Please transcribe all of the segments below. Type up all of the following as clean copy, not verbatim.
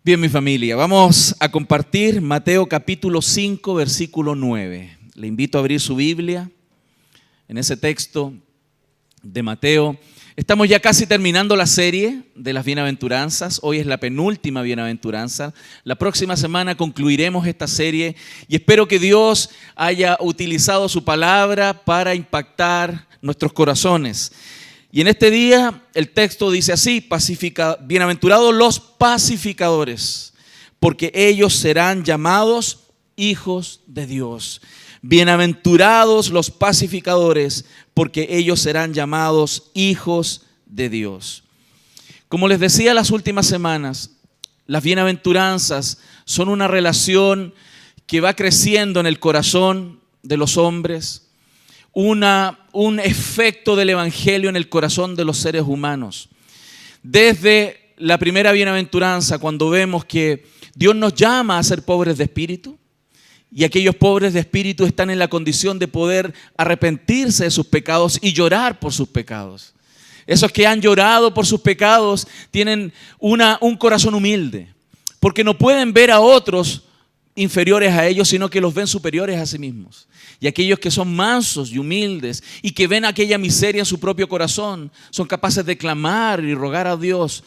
Bien, mi familia, vamos a compartir Mateo capítulo 5, versículo 9. Le invito a abrir su Biblia en ese texto de Mateo. Estamos ya casi terminando la serie de las bienaventuranzas. Hoy es la penúltima bienaventuranza. La próxima semana concluiremos esta serie y espero que Dios haya utilizado su palabra para impactar nuestros corazones. Y en este día el texto dice así: bienaventurados los pacificadores, porque ellos serán llamados hijos de Dios. Bienaventurados los pacificadores, porque ellos serán llamados hijos de Dios. Como les decía las últimas semanas, las bienaventuranzas son una relación que va creciendo en el corazón de los hombres, un efecto del evangelio en el corazón de los seres humanos. Desde la primera bienaventuranza, cuando vemos que Dios nos llama a ser pobres de espíritu, y aquellos pobres de espíritu están en la condición de poder arrepentirse de sus pecados y llorar por sus pecados. Esos que han llorado por sus pecados tienen un corazón humilde, porque no pueden ver a otros inferiores a ellos, sino que los ven superiores a sí mismos. Y aquellos que son mansos y humildes y que ven aquella miseria en su propio corazón, son capaces de clamar y rogar a Dios,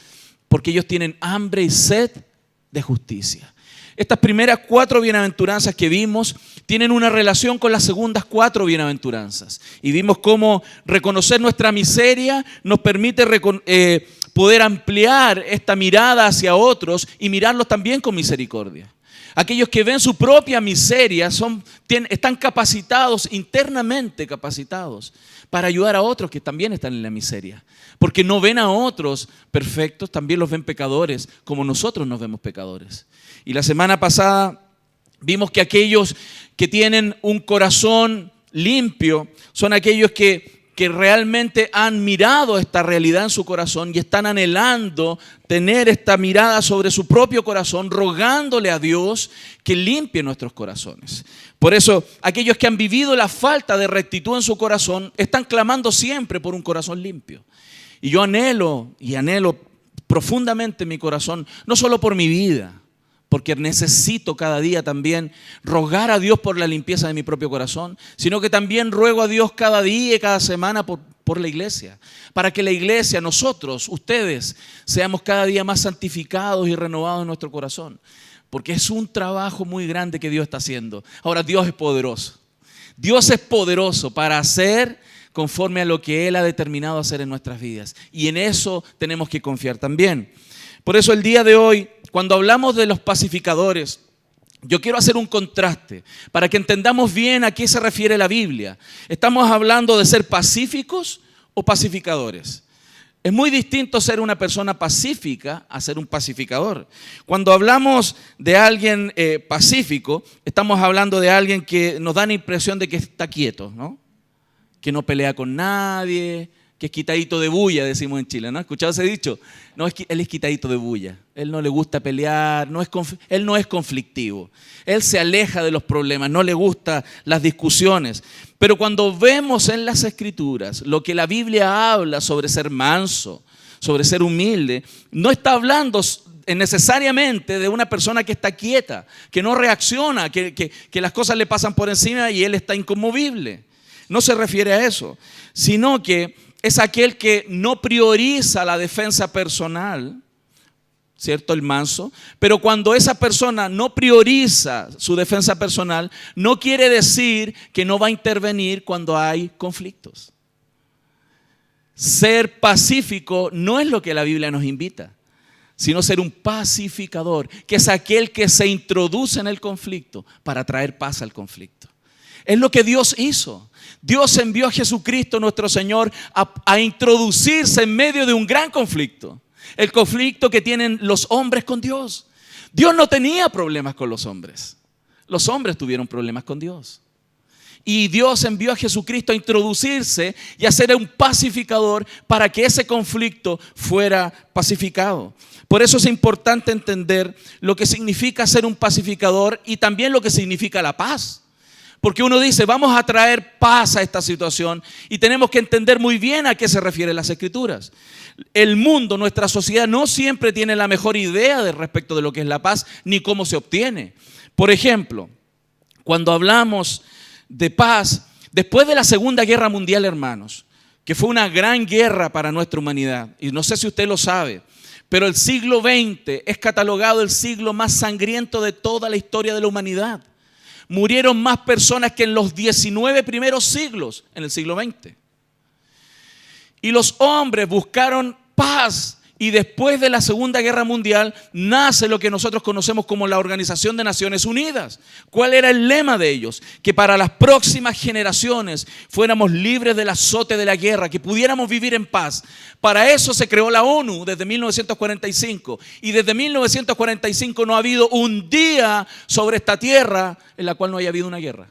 porque ellos tienen hambre y sed de justicia. Estas primeras 4 bienaventuranzas que vimos tienen una relación con las segundas 4 bienaventuranzas. Y vimos cómo reconocer nuestra miseria nos permite poder ampliar esta mirada hacia otros y mirarlos también con misericordia. Aquellos que ven su propia miseria están capacitados, internamente capacitados, para ayudar a otros que también están en la miseria. Porque no ven a otros perfectos, también los ven pecadores, como nosotros nos vemos pecadores. Y la semana pasada vimos que aquellos que tienen un corazón limpio son aquellos que realmente han mirado esta realidad en su corazón y están anhelando tener esta mirada sobre su propio corazón, rogándole a Dios que limpie nuestros corazones. Por eso, aquellos que han vivido la falta de rectitud en su corazón están clamando siempre por un corazón limpio. Y yo anhelo profundamente en mi corazón, no solo por mi vida, porque necesito cada día también rogar a Dios por la limpieza de mi propio corazón, sino que también ruego a Dios cada día y cada semana por la iglesia, para que la iglesia, nosotros, ustedes, seamos cada día más santificados y renovados en nuestro corazón, porque es un trabajo muy grande que Dios está haciendo. Ahora, Dios es poderoso. Dios es poderoso para hacer conforme a lo que Él ha determinado hacer en nuestras vidas, y en eso tenemos que confiar también. Por eso el día de hoy, cuando hablamos de los pacificadores, yo quiero hacer un contraste para que entendamos bien a qué se refiere la Biblia. ¿Estamos hablando de ser pacíficos o pacificadores? Es muy distinto ser una persona pacífica a ser un pacificador. Cuando hablamos de alguien pacífico, estamos hablando de alguien que nos da la impresión de que está quieto, ¿no? Que no pelea con nadie, que es quitadito de bulla, decimos en Chile, ¿no? ¿Has escuchado ese dicho? No, él es quitadito de bulla. Él no le gusta pelear, él no es conflictivo. Él se aleja de los problemas, no le gustan las discusiones. Pero cuando vemos en las Escrituras lo que la Biblia habla sobre ser manso, sobre ser humilde, no está hablando necesariamente de una persona que está quieta, que no reacciona, que las cosas le pasan por encima y él está inconmovible. No se refiere a eso, sino que es aquel que no prioriza la defensa personal, ¿cierto? El manso. Pero cuando esa persona no prioriza su defensa personal, no quiere decir que no va a intervenir cuando hay conflictos. Ser pacífico no es lo que la Biblia nos invita, sino ser un pacificador, que es aquel que se introduce en el conflicto para traer paz al conflicto. Es lo que Dios hizo. Dios envió a Jesucristo nuestro Señor a introducirse en medio de un gran conflicto. El conflicto que tienen los hombres con Dios. Dios no tenía problemas con los hombres. Los hombres tuvieron problemas con Dios. Y Dios envió a Jesucristo a introducirse y a ser un pacificador para que ese conflicto fuera pacificado. Por eso es importante entender lo que significa ser un pacificador y también lo que significa la paz. Porque uno dice, vamos a traer paz a esta situación y tenemos que entender muy bien a qué se refieren las Escrituras. El mundo, nuestra sociedad, no siempre tiene la mejor idea respecto de lo que es la paz ni cómo se obtiene. Por ejemplo, cuando hablamos de paz, después de la Segunda Guerra Mundial, hermanos, que fue una gran guerra para nuestra humanidad, y no sé si usted lo sabe, pero el siglo XX es catalogado el siglo más sangriento de toda la historia de la humanidad. Murieron más personas que en los 19 primeros siglos, en el siglo XX. Y los hombres buscaron paz. Y después de la Segunda Guerra Mundial nace lo que nosotros conocemos como la Organización de Naciones Unidas. ¿Cuál era el lema de ellos? Que para las próximas generaciones fuéramos libres del azote de la guerra, que pudiéramos vivir en paz. Para eso se creó la ONU desde 1945. Y desde 1945 no ha habido un día sobre esta tierra en la cual no haya habido una guerra.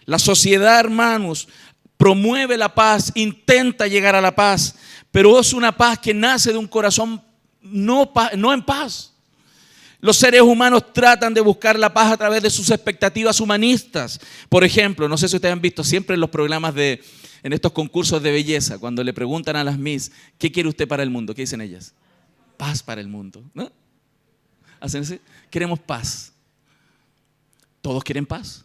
La sociedad, hermanos, promueve la paz, intenta llegar a la paz, pero es una paz que nace de un corazón no en paz. Los seres humanos tratan de buscar la paz a través de sus expectativas humanistas. Por ejemplo, no sé si ustedes han visto siempre en los programas en estos concursos de belleza, cuando le preguntan a las Miss, ¿qué quiere usted para el mundo? ¿Qué dicen ellas? Paz para el mundo, ¿no? ¿Hacen así? Queremos paz. Todos quieren paz.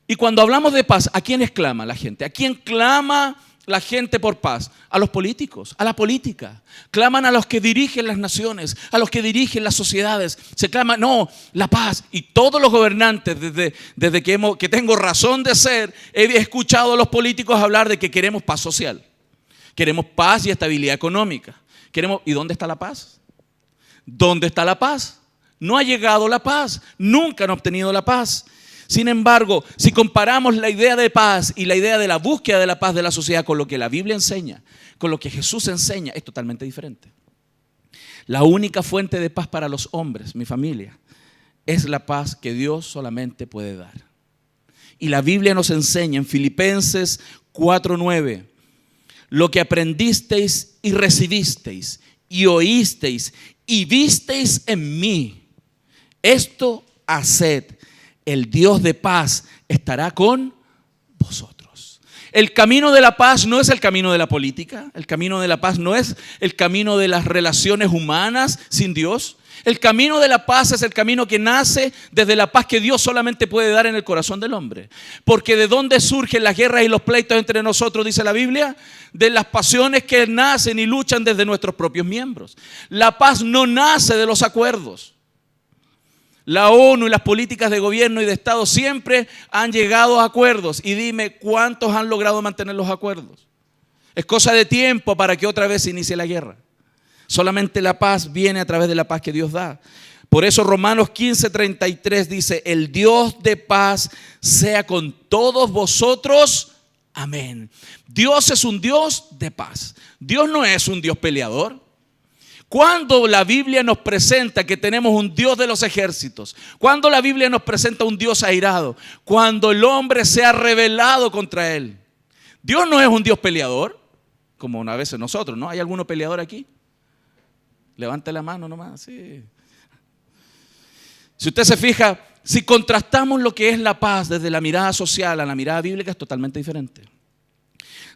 Y cuando hablamos de paz, ¿a quién clama la gente? ¿A quién clama la gente por paz? A los políticos, a la política. Claman a los que dirigen las naciones, a los que dirigen las sociedades. Se clama, no, la paz. Y todos los gobernantes, desde que tengo razón de ser, he escuchado a los políticos hablar de que queremos paz social. Queremos paz y estabilidad económica. ¿Y dónde está la paz? ¿Dónde está la paz? No ha llegado la paz. Nunca han obtenido la paz. Sin embargo, si comparamos la idea de paz y la idea de la búsqueda de la paz de la sociedad con lo que la Biblia enseña, con lo que Jesús enseña, es totalmente diferente. La única fuente de paz para los hombres, mi familia, es la paz que Dios solamente puede dar. Y la Biblia nos enseña en Filipenses 4:9, lo que aprendisteis y recibisteis y oísteis y visteis en mí, esto haced. El Dios de paz estará con vosotros. El camino de la paz no es el camino de la política. El camino de la paz no es el camino de las relaciones humanas sin Dios. El camino de la paz es el camino que nace desde la paz que Dios solamente puede dar en el corazón del hombre. Porque ¿de dónde surgen las guerras y los pleitos entre nosotros, dice la Biblia? De las pasiones que nacen y luchan desde nuestros propios miembros. La paz no nace de los acuerdos. La ONU y las políticas de gobierno y de Estado siempre han llegado a acuerdos. Y dime, ¿cuántos han logrado mantener los acuerdos? Es cosa de tiempo para que otra vez se inicie la guerra. Solamente la paz viene a través de la paz que Dios da. Por eso Romanos 15:33 dice, el Dios de paz sea con todos vosotros. Amén. Dios es un Dios de paz. Dios no es un Dios peleador. Cuando la Biblia nos presenta que tenemos un Dios de los ejércitos, cuando la Biblia nos presenta un Dios airado, cuando el hombre se ha rebelado contra él. Dios no es un Dios peleador, como una vez nosotros, ¿no? ¿Hay alguno peleador aquí? Levante la mano nomás, sí. Si usted se fija, si contrastamos lo que es la paz desde la mirada social a la mirada bíblica, es totalmente diferente.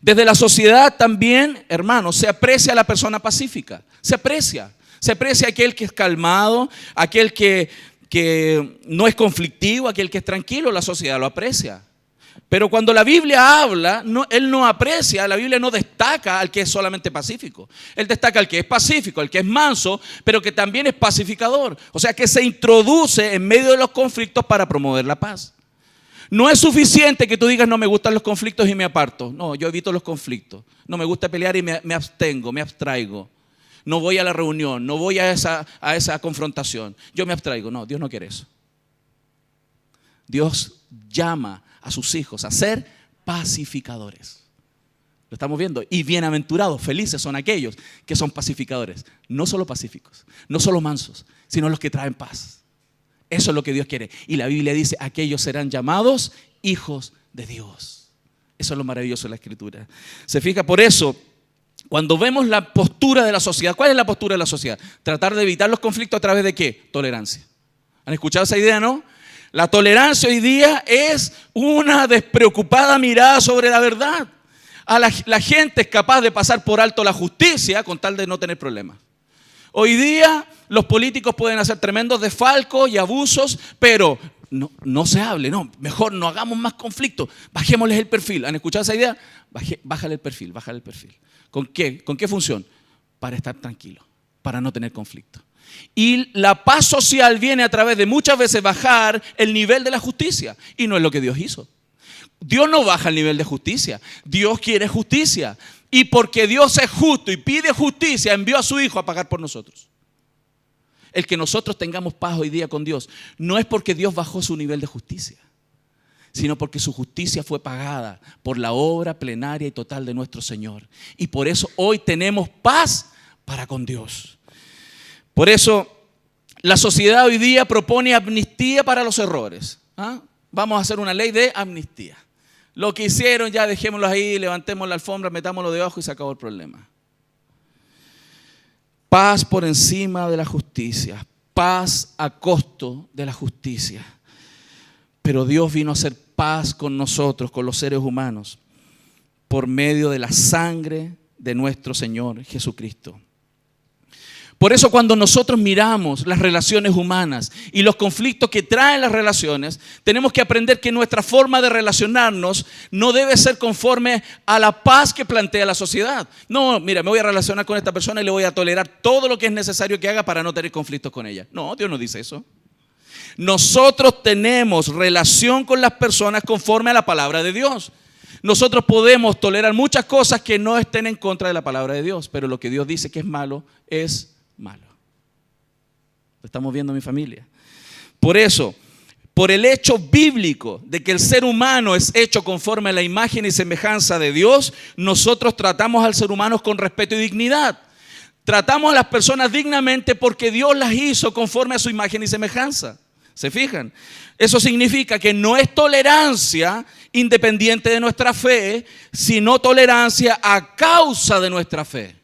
Desde la sociedad también, hermanos, se aprecia a la persona pacífica. Se aprecia aquel que es calmado, aquel que no es conflictivo, aquel que es tranquilo, la sociedad lo aprecia. Pero cuando la Biblia habla, él no aprecia, la Biblia no destaca al que es solamente pacífico. Él destaca al que es pacífico, al que es manso, pero que también es pacificador. O sea, que se introduce en medio de los conflictos para promover la paz. No es suficiente que tú digas, no me gustan los conflictos y me aparto. No, yo evito los conflictos. No me gusta pelear y me abstengo, me abstraigo. No voy a la reunión, no voy a esa confrontación. Yo me abstraigo. No, Dios no quiere eso. Dios llama a sus hijos a ser pacificadores. Lo estamos viendo. Y bienaventurados, felices son aquellos que son pacificadores. No solo pacíficos, no solo mansos, sino los que traen paz. Eso es lo que Dios quiere. Y la Biblia dice, aquellos serán llamados hijos de Dios. Eso es lo maravilloso de la Escritura. Se fija, por eso, cuando vemos la postura de la sociedad, ¿cuál es la postura de la sociedad? Tratar de evitar los conflictos a través de ¿qué? Tolerancia. ¿Han escuchado esa idea, no? La tolerancia hoy día es una despreocupada mirada sobre la verdad. La gente es capaz de pasar por alto la justicia con tal de no tener problemas. Hoy día los políticos pueden hacer tremendos desfalcos y abusos, pero no se hable, no, mejor no hagamos más conflictos, bajémosles el perfil. ¿Han escuchado esa idea? Bájale el perfil. ¿Con qué función? Para estar tranquilo, para no tener conflicto. Y la paz social viene a través de muchas veces bajar el nivel de la justicia. Y no es lo que Dios hizo. Dios no baja el nivel de justicia. Dios quiere justicia. Y porque Dios es justo y pide justicia, envió a su Hijo a pagar por nosotros. El que nosotros tengamos paz hoy día con Dios no es porque Dios bajó su nivel de justicia, sino porque su justicia fue pagada por la obra plenaria y total de nuestro Señor. Y por eso hoy tenemos paz para con Dios. Por eso la sociedad hoy día propone amnistía para los errores. Vamos a hacer una ley de amnistía. Lo que hicieron ya dejémoslo ahí, levantemos la alfombra, metámoslo debajo y se acabó el problema. Paz por encima de la justicia, paz a costo de la justicia. Pero Dios vino a hacer paz con nosotros, con los seres humanos, por medio de la sangre de nuestro Señor Jesucristo. Por eso cuando nosotros miramos las relaciones humanas y los conflictos que traen las relaciones, tenemos que aprender que nuestra forma de relacionarnos no debe ser conforme a la paz que plantea la sociedad. No, mira, me voy a relacionar con esta persona y le voy a tolerar todo lo que es necesario que haga para no tener conflictos con ella. No, Dios no dice eso. Nosotros tenemos relación con las personas conforme a la palabra de Dios. Nosotros podemos tolerar muchas cosas que no estén en contra de la palabra de Dios, pero lo que Dios dice que es malo es malo. Lo estamos viendo, mi familia. Por eso, por el hecho bíblico de que el ser humano es hecho conforme a la imagen y semejanza de Dios, nosotros tratamos al ser humano con respeto y dignidad. Tratamos a las personas dignamente porque Dios las hizo conforme a su imagen y semejanza. ¿Se fijan? Eso significa que no es tolerancia independiente de nuestra fe, sino tolerancia a causa de nuestra fe.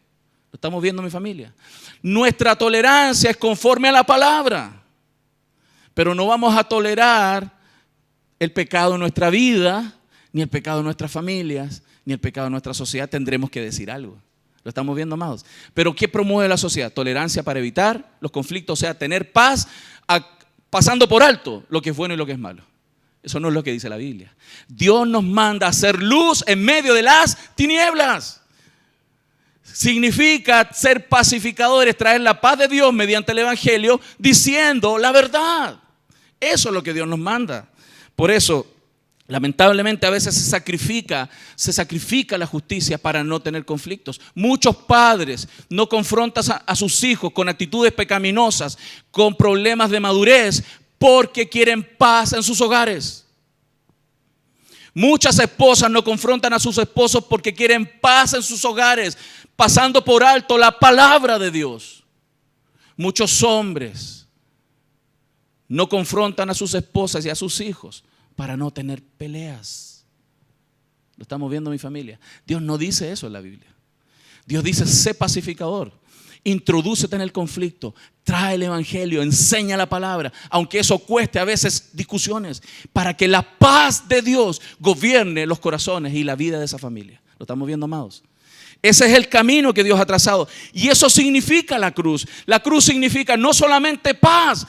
¿Lo estamos viendo, mi familia? Nuestra tolerancia es conforme a la palabra, pero no vamos a tolerar el pecado en nuestra vida, ni el pecado en nuestras familias, ni el pecado en nuestra sociedad. Tendremos que decir algo. ¿Lo estamos viendo, amados? Pero ¿qué promueve la sociedad? Tolerancia para evitar los conflictos, o sea, tener paz pasando por alto lo que es bueno y lo que es malo. Eso no es lo que dice la Biblia. Dios nos manda a hacer luz en medio de las tinieblas. Significa ser pacificadores, traer la paz de Dios mediante el Evangelio, diciendo la verdad. Eso es lo que Dios nos manda. Por eso, lamentablemente, a veces se sacrifica la justicia para no tener conflictos. Muchos padres no confrontan a sus hijos con actitudes pecaminosas, con problemas de madurez, porque quieren paz en sus hogares. Muchas esposas no confrontan a sus esposos porque quieren paz en sus hogares, pasando por alto la palabra de Dios. Muchos hombres no confrontan a sus esposas y a sus hijos para no tener peleas. Lo estamos viendo, mi familia. Dios no dice eso en la Biblia. Dios dice, sé pacificador, introdúcete en el conflicto, trae el Evangelio, enseña la palabra, aunque eso cueste a veces discusiones, para que la paz de Dios gobierne los corazones y la vida de esa familia. ¿Lo estamos viendo, amados? Ese es el camino que Dios ha trazado. Y eso significa la cruz. La cruz significa no solamente paz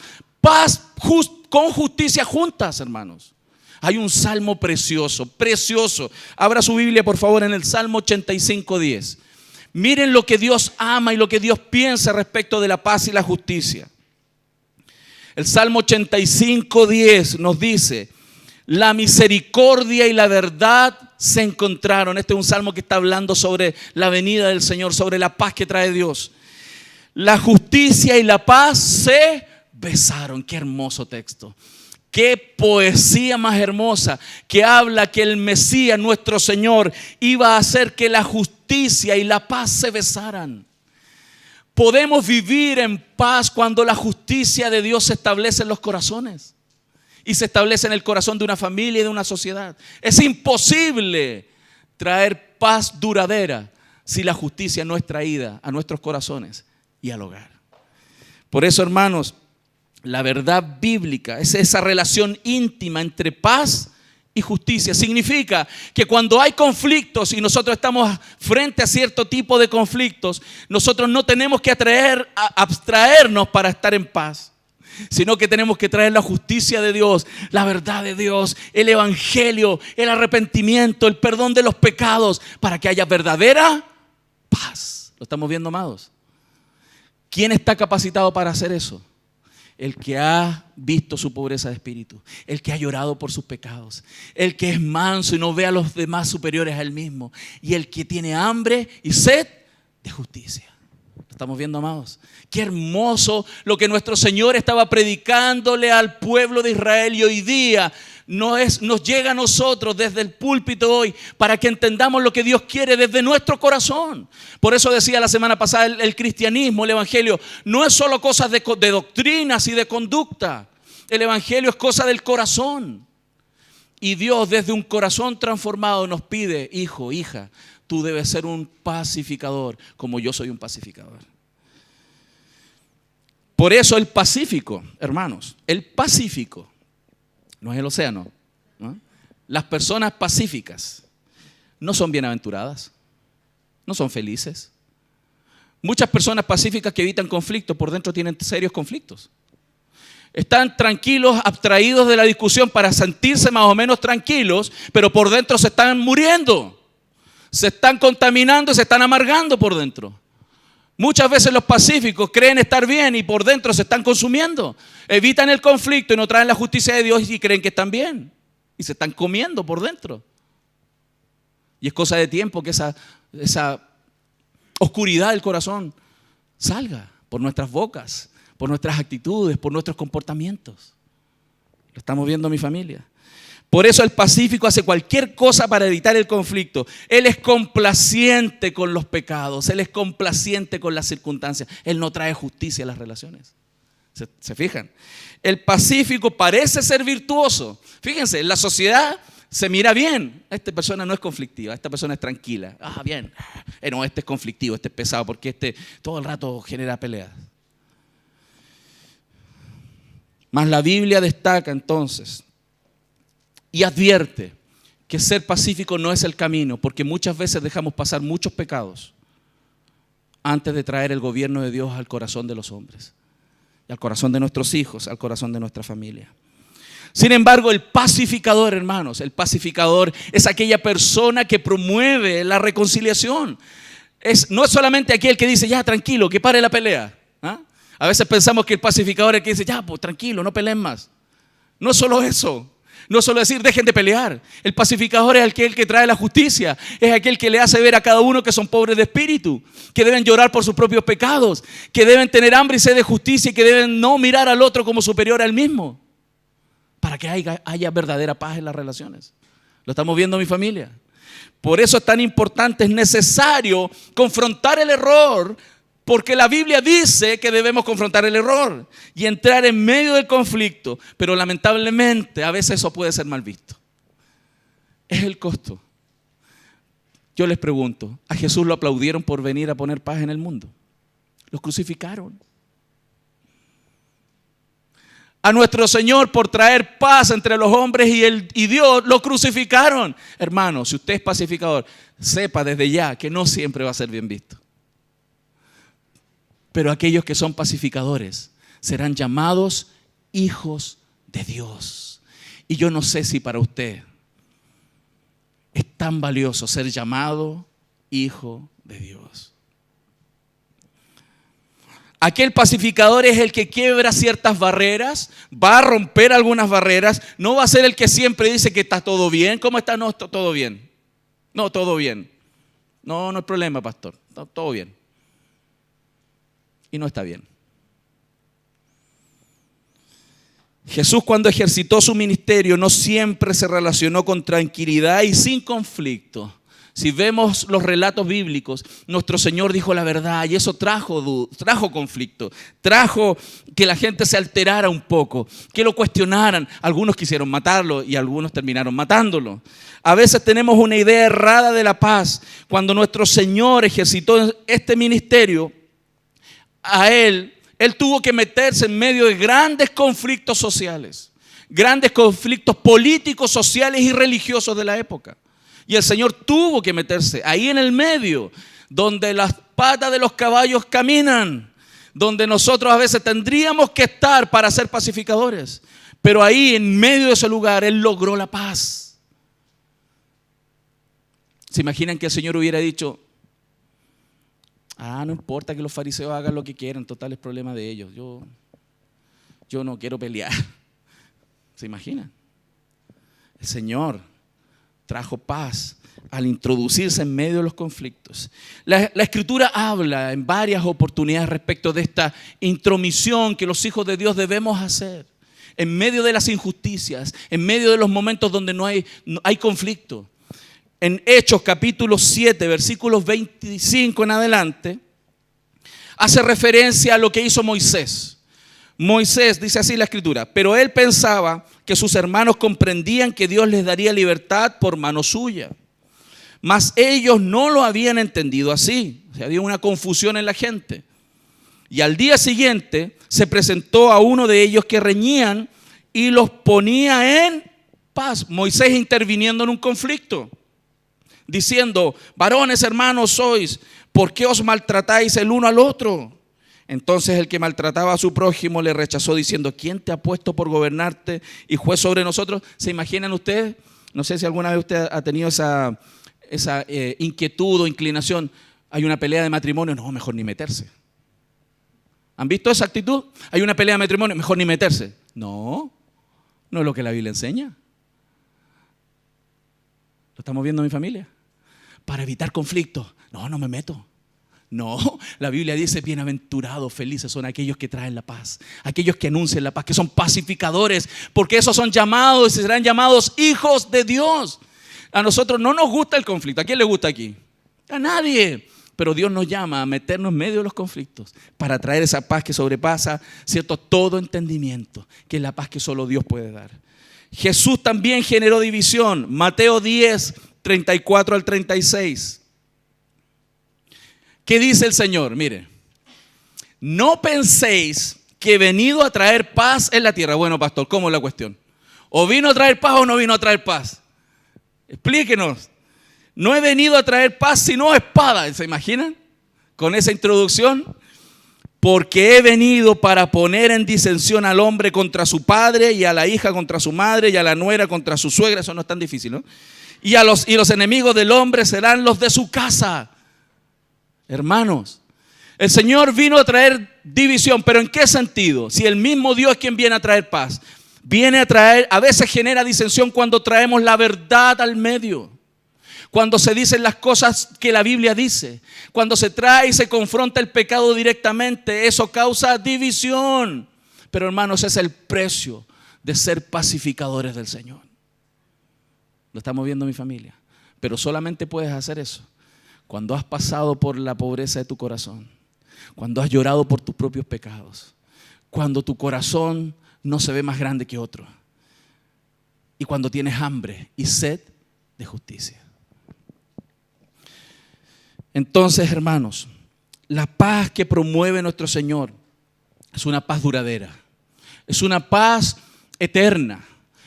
con justicia juntas, hermanos. Hay un salmo precioso, precioso. Abra su Biblia, por favor, en el Salmo 85:10. Miren lo que Dios ama y lo que Dios piensa respecto de la paz y la justicia. El Salmo 85:10 nos dice: la misericordia y la verdad se encontraron. Este es un salmo que está hablando sobre la venida del Señor, sobre la paz que trae Dios. La justicia y la paz se besaron. Qué hermoso texto. Qué poesía más hermosa, que habla que el Mesías, nuestro Señor, iba a hacer que la justicia y la paz se besaran. Podemos vivir en paz cuando la justicia de Dios se establece en los corazones y se establece en el corazón de una familia y de una sociedad. Es imposible traer paz duradera si la justicia no es traída a nuestros corazones y al hogar. Por eso, hermanos, La verdad bíblica es esa relación íntima entre paz y justicia. Significa que cuando hay conflictos y nosotros estamos frente a cierto tipo de conflictos, nosotros no tenemos que abstraernos para estar en paz, sino que tenemos que traer la justicia de Dios, la verdad de Dios, el evangelio, el arrepentimiento, el perdón de los pecados, para que haya verdadera paz. ¿Lo estamos viendo, amados? ¿Quién está capacitado para hacer eso? El que ha visto su pobreza de espíritu, el que ha llorado por sus pecados, el que es manso y no ve a los demás superiores a él mismo, y el que tiene hambre y sed de justicia. ¿Lo estamos viendo, amados? Qué hermoso lo que nuestro Señor estaba predicándole al pueblo de Israel, y hoy día nos llega a nosotros desde el púlpito hoy para que entendamos lo que Dios quiere desde nuestro corazón. Por eso decía la semana pasada, el cristianismo, el evangelio, no es solo cosas de doctrinas y de conducta. El evangelio es cosa del corazón. Y Dios desde un corazón transformado nos pide: hijo, hija, tú debes ser un pacificador como yo soy un pacificador. Por eso el Pacífico, hermanos, el Pacífico no es el océano, ¿no? Las personas pacíficas no son bienaventuradas, no son felices. Muchas personas pacíficas que evitan conflictos por dentro tienen serios conflictos. Están tranquilos, abstraídos de la discusión para sentirse más o menos tranquilos, pero por dentro se están muriendo, se están contaminando y se están amargando por dentro. Muchas veces los pacíficos creen estar bien y por dentro se están consumiendo. Evitan el conflicto y no traen la justicia de Dios y creen que están bien. Y se están comiendo por dentro. Y es cosa de tiempo que esa oscuridad del corazón salga por nuestras bocas, por nuestras actitudes, por nuestros comportamientos. Lo estamos viendo, mi familia. Por eso el Pacífico hace cualquier cosa para evitar el conflicto. Él es complaciente con los pecados, él es complaciente con las circunstancias. Él no trae justicia a las relaciones. ¿Se fijan? El Pacífico parece ser virtuoso. Fíjense, en la sociedad se mira bien. Esta persona no es conflictiva, esta persona es tranquila. Bien. No, este es conflictivo, este es pesado porque este todo el rato genera peleas. Mas la Biblia destaca entonces y advierte que ser pacífico no es el camino, porque muchas veces dejamos pasar muchos pecados antes de traer el gobierno de Dios al corazón de los hombres, y al corazón de nuestros hijos, al corazón de nuestra familia. Sin embargo, el pacificador, hermanos, el pacificador es aquella persona que promueve la reconciliación. No es solamente aquel que dice: ya, tranquilo, que pare la pelea. A veces pensamos que el pacificador es el que dice: ya, pues tranquilo, no peleen más. No es solo eso. No solo decir dejen de pelear. El pacificador es aquel que trae la justicia. Es aquel que le hace ver a cada uno que son pobres de espíritu, que deben llorar por sus propios pecados, que deben tener hambre y sed de justicia y que deben no mirar al otro como superior a él mismo, para que haya verdadera paz en las relaciones. ¿Lo estamos viendo, mi familia? Por eso es tan importante, es necesario confrontar el error, porque la Biblia dice que debemos confrontar el error y entrar en medio del conflicto, pero lamentablemente a veces eso puede ser mal visto. Es el costo. Yo les pregunto, ¿a Jesús lo aplaudieron por venir a poner paz en el mundo? Lo crucificaron. A nuestro Señor por traer paz entre los hombres y Dios, lo crucificaron. Hermano, si usted es pacificador, sepa desde ya que no siempre va a ser bien visto. Pero aquellos que son pacificadores serán llamados hijos de Dios. Y yo no sé si para usted es tan valioso ser llamado hijo de Dios. Aquel pacificador es el que quiebra ciertas barreras, va a romper algunas barreras, no va a ser el que siempre dice que está todo bien. ¿Cómo está? No, está todo bien. No, todo bien. No hay problema, pastor. Está todo bien. Y no está bien. Jesús, cuando ejercitó su ministerio, no siempre se relacionó con tranquilidad y sin conflicto. Si vemos los relatos bíblicos, nuestro Señor dijo la verdad y eso trajo conflicto, trajo que la gente se alterara un poco, que lo cuestionaran. Algunos quisieron matarlo y algunos terminaron matándolo. A veces tenemos una idea errada de la paz. Cuando nuestro Señor ejercitó este ministerio, a Él Él tuvo que meterse en medio de grandes conflictos sociales, grandes conflictos políticos, sociales y religiosos de la época. Y el Señor tuvo que meterse ahí en el medio, donde las patas de los caballos caminan, donde nosotros a veces tendríamos que estar para ser pacificadores. Pero ahí en medio de ese lugar Él logró la paz. ¿Se imaginan que el Señor hubiera dicho: no importa que los fariseos hagan lo que quieran, total es problema de ellos, yo no quiero pelear? ¿Se imaginan? El Señor trajo paz al introducirse en medio de los conflictos. La Escritura habla en varias oportunidades respecto de esta intromisión que los hijos de Dios debemos hacer en medio de las injusticias, en medio de los momentos donde no hay conflicto. En Hechos capítulo 7, versículos 25 en adelante, hace referencia a lo que hizo Moisés. Moisés, dice así la Escritura: pero él pensaba que sus hermanos comprendían que Dios les daría libertad por mano suya. Mas ellos no lo habían entendido así. O sea, había una confusión en la gente. Y al día siguiente se presentó a uno de ellos que reñían y los ponía en paz. Moisés interviniendo en un conflicto, diciendo: varones, hermanos sois, ¿por qué os maltratáis el uno al otro? Entonces el que maltrataba a su prójimo le rechazó diciendo: ¿quién te ha puesto por gobernarte y juez sobre nosotros? ¿Se imaginan ustedes? No sé si alguna vez usted ha tenido esa inquietud o inclinación. Hay una pelea de matrimonio, no, mejor ni meterse. ¿Han visto esa actitud? Hay una pelea de matrimonio, mejor ni meterse. No es lo que la Biblia enseña. ¿Lo estamos viendo en mi familia? Para evitar conflictos. No me meto. No, la Biblia dice: bienaventurados, felices son aquellos que traen la paz, aquellos que anuncian la paz, que son pacificadores, porque esos son llamados y serán llamados hijos de Dios. A nosotros no nos gusta el conflicto. ¿A quién le gusta aquí? A nadie. Pero Dios nos llama a meternos en medio de los conflictos para traer esa paz que sobrepasa, ¿cierto?, todo entendimiento, que es la paz que solo Dios puede dar. Jesús también generó división. Mateo 10, 34 al 36. ¿Qué dice el Señor? Mire: no penséis que he venido a traer paz en la tierra. Bueno, pastor, ¿cómo es la cuestión? ¿O vino a traer paz o no vino a traer paz? Explíquenos. No he venido a traer paz sino espada. ¿Se imaginan? Con esa introducción. Porque he venido para poner en disensión al hombre contra su padre, y a la hija contra su madre, y a la nuera contra su suegra. Eso no es tan difícil, ¿no? Y los enemigos del hombre serán los de su casa. Hermanos, el Señor vino a traer división, pero ¿en qué sentido? Si el mismo Dios es quien viene a traer paz, viene a traer, a veces genera disensión cuando traemos la verdad al medio, cuando se dicen las cosas que la Biblia dice, cuando se trae y se confronta el pecado directamente, eso causa división. Pero hermanos, ese es el precio de ser pacificadores del Señor. Lo estamos viendo, mi familia. Pero solamente puedes hacer eso cuando has pasado por la pobreza de tu corazón, cuando has llorado por tus propios pecados, cuando tu corazón no se ve más grande que otro, y cuando tienes hambre y sed de justicia. Entonces, hermanos, la paz que promueve nuestro Señor es una paz duradera, es una paz eterna,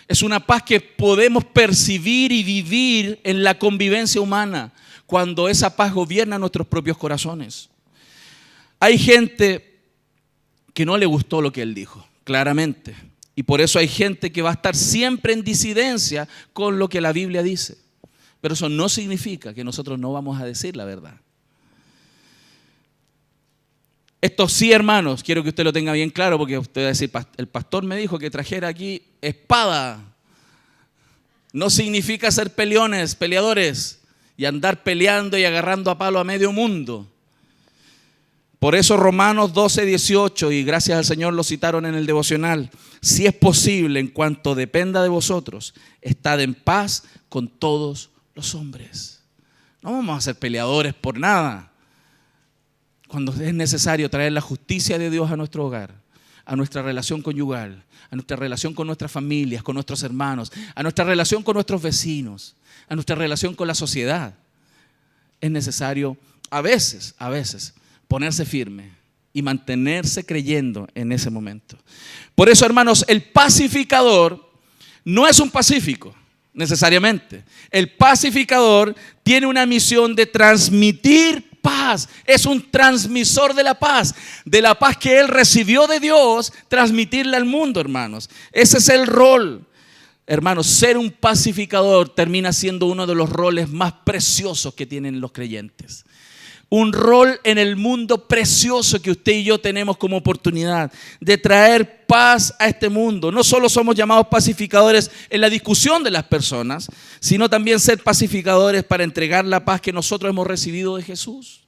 es una paz que podemos percibir y vivir en la convivencia humana cuando esa paz gobierna nuestros propios corazones. Hay gente que no le gustó lo que él dijo, claramente, y por eso hay gente que va a estar siempre en disidencia con lo que la Biblia dice. Pero eso no significa que nosotros no vamos a decir la verdad. Esto sí, hermanos, quiero que usted lo tenga bien claro, porque usted va a decir: el pastor me dijo que trajera aquí espada. No significa ser peleadores y andar peleando y agarrando a palo a medio mundo. Por eso Romanos 12, 18, y gracias al Señor lo citaron en el devocional: si es posible, en cuanto dependa de vosotros, estad en paz con todos los hombres. No vamos a ser peleadores por nada. Cuando es necesario traer la justicia de Dios a nuestro hogar, a nuestra relación conyugal, a nuestra relación con nuestras familias, con nuestros hermanos, a nuestra relación con nuestros vecinos, a nuestra relación con la sociedad, es necesario a veces ponerse firme y mantenerse creyendo en ese momento. Por eso, hermanos, el pacificador no es un pacífico, necesariamente. El pacificador tiene una misión de transmitir paz. Es un transmisor de la paz que él recibió de Dios, transmitirla al mundo, hermanos. Ese es el rol. Hermanos, ser un pacificador termina siendo uno de los roles más preciosos que tienen los creyentes. Un rol en el mundo precioso que usted y yo tenemos como oportunidad de traer paz a este mundo. No solo somos llamados pacificadores en la discusión de las personas, sino también ser pacificadores para entregar la paz que nosotros hemos recibido de Jesús.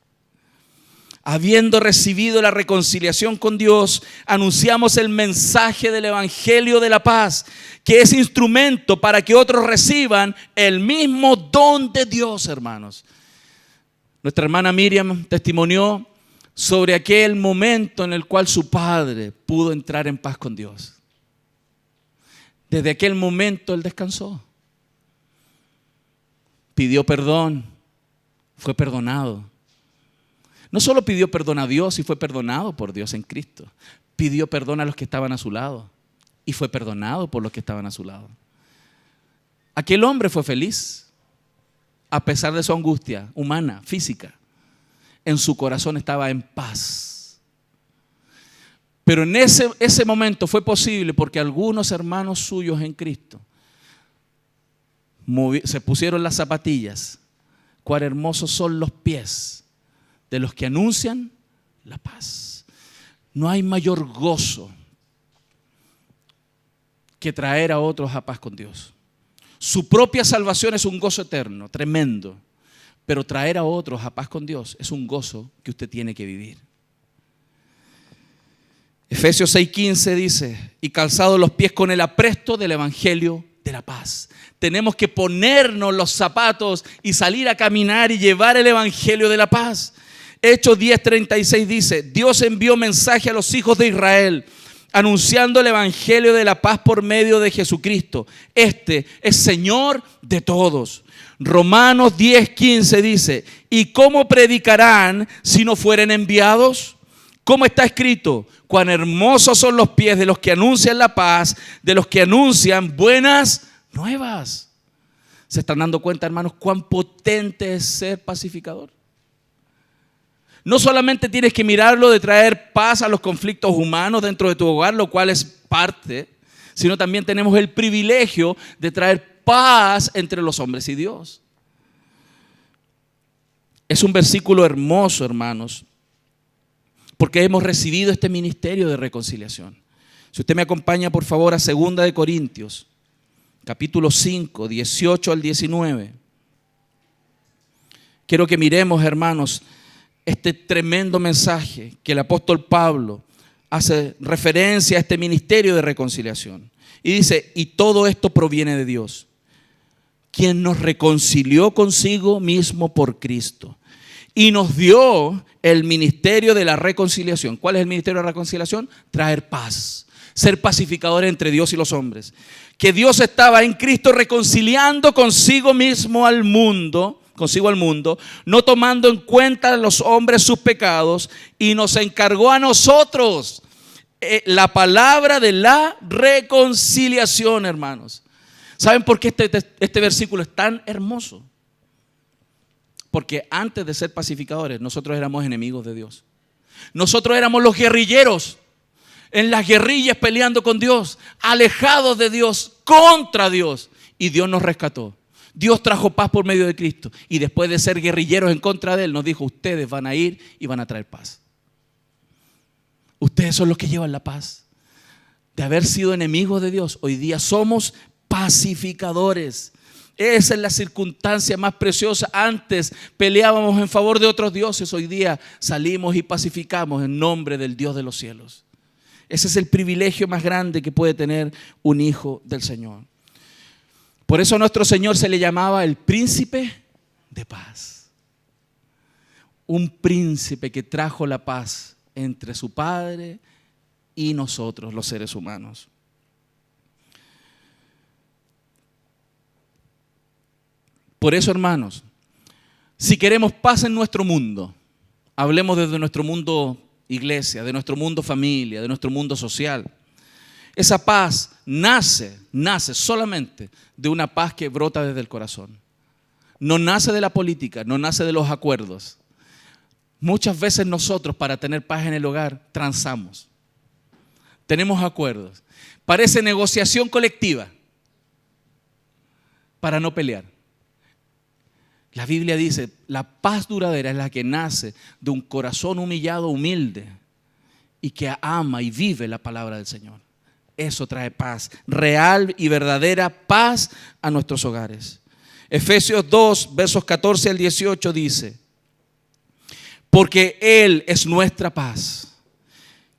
Habiendo recibido la reconciliación con Dios, anunciamos el mensaje del Evangelio de la paz, que es instrumento para que otros reciban el mismo don de Dios, hermanos. Nuestra hermana Miriam testimonió sobre aquel momento en el cual su padre pudo entrar en paz con Dios. Desde aquel momento él descansó. Pidió perdón, fue perdonado. No solo pidió perdón a Dios y fue perdonado por Dios en Cristo. Pidió perdón a los que estaban a su lado y fue perdonado por los que estaban a su lado. Aquel hombre fue feliz. A pesar de su angustia humana, física, en su corazón estaba en paz. Pero en ese momento fue posible porque algunos hermanos suyos en Cristo se pusieron las zapatillas. Cuán hermosos son los pies de los que anuncian la paz. No hay mayor gozo que traer a otros a paz con Dios. Su propia salvación es un gozo eterno, tremendo. Pero traer a otros a paz con Dios es un gozo que usted tiene que vivir. Efesios 6:15 dice, y calzados los pies con el apresto del Evangelio de la paz. Tenemos que ponernos los zapatos y salir a caminar y llevar el Evangelio de la paz. Hechos 10:36 dice, Dios envió mensaje a los hijos de Israel, anunciando el Evangelio de la paz por medio de Jesucristo. Este es Señor de todos. Romanos 10:15 dice, ¿y cómo predicarán si no fueren enviados? ¿Cómo está escrito? Cuán hermosos son los pies de los que anuncian la paz, de los que anuncian buenas nuevas. ¿Se están dando cuenta, hermanos, cuán potente es ser pacificador? No solamente tienes que mirarlo de traer paz a los conflictos humanos dentro de tu hogar, lo cual es parte, sino también tenemos el privilegio de traer paz entre los hombres y Dios. Es un versículo hermoso, hermanos, porque hemos recibido este ministerio de reconciliación. Si usted me acompaña, por favor, a 2 de Corintios, capítulo 5, 18 al 19. Quiero que miremos, hermanos, este tremendo mensaje que el apóstol Pablo hace referencia a este ministerio de reconciliación. Y dice, y todo esto proviene de Dios, quien nos reconcilió consigo mismo por Cristo y nos dio el ministerio de la reconciliación. ¿Cuál es el ministerio de la reconciliación? Traer paz, ser pacificadores entre Dios y los hombres. Que Dios estaba en Cristo reconciliando consigo al mundo, no tomando en cuenta a los hombres sus pecados, y nos encargó a nosotros la palabra de la reconciliación, hermanos. ¿Saben por qué este versículo es tan hermoso? Porque antes de ser pacificadores, nosotros éramos enemigos de Dios. Nosotros éramos los guerrilleros en las guerrillas peleando con Dios, alejados de Dios, contra Dios. Y Dios nos rescató. Dios trajo paz por medio de Cristo. Y después de ser guerrilleros en contra de Él, nos dijo, ustedes van a ir y van a traer paz. Ustedes son los que llevan la paz. De haber sido enemigos de Dios, hoy día somos pacificadores. Esa es la circunstancia más preciosa. Antes peleábamos en favor de otros dioses. Hoy día salimos y pacificamos en nombre del Dios de los cielos. Ese es el privilegio más grande que puede tener un hijo del Señor. Por eso a nuestro Señor se le llamaba el príncipe de paz. Un príncipe que trajo la paz entre su Padre y nosotros, los seres humanos. Por eso, hermanos, si queremos paz en nuestro mundo, hablemos desde nuestro mundo iglesia, de nuestro mundo familia, de nuestro mundo social. Esa paz nace solamente de una paz que brota desde el corazón. No nace de la política, no nace de los acuerdos. Muchas veces nosotros, para tener paz en el hogar, transamos. Tenemos acuerdos. Parece negociación colectiva para no pelear. La Biblia dice, la paz duradera es la que nace de un corazón humillado, humilde, y que ama y vive la palabra del Señor. Eso trae paz, real y verdadera paz a nuestros hogares. Efesios 2, versos 14 al 18 dice, porque Él es nuestra paz,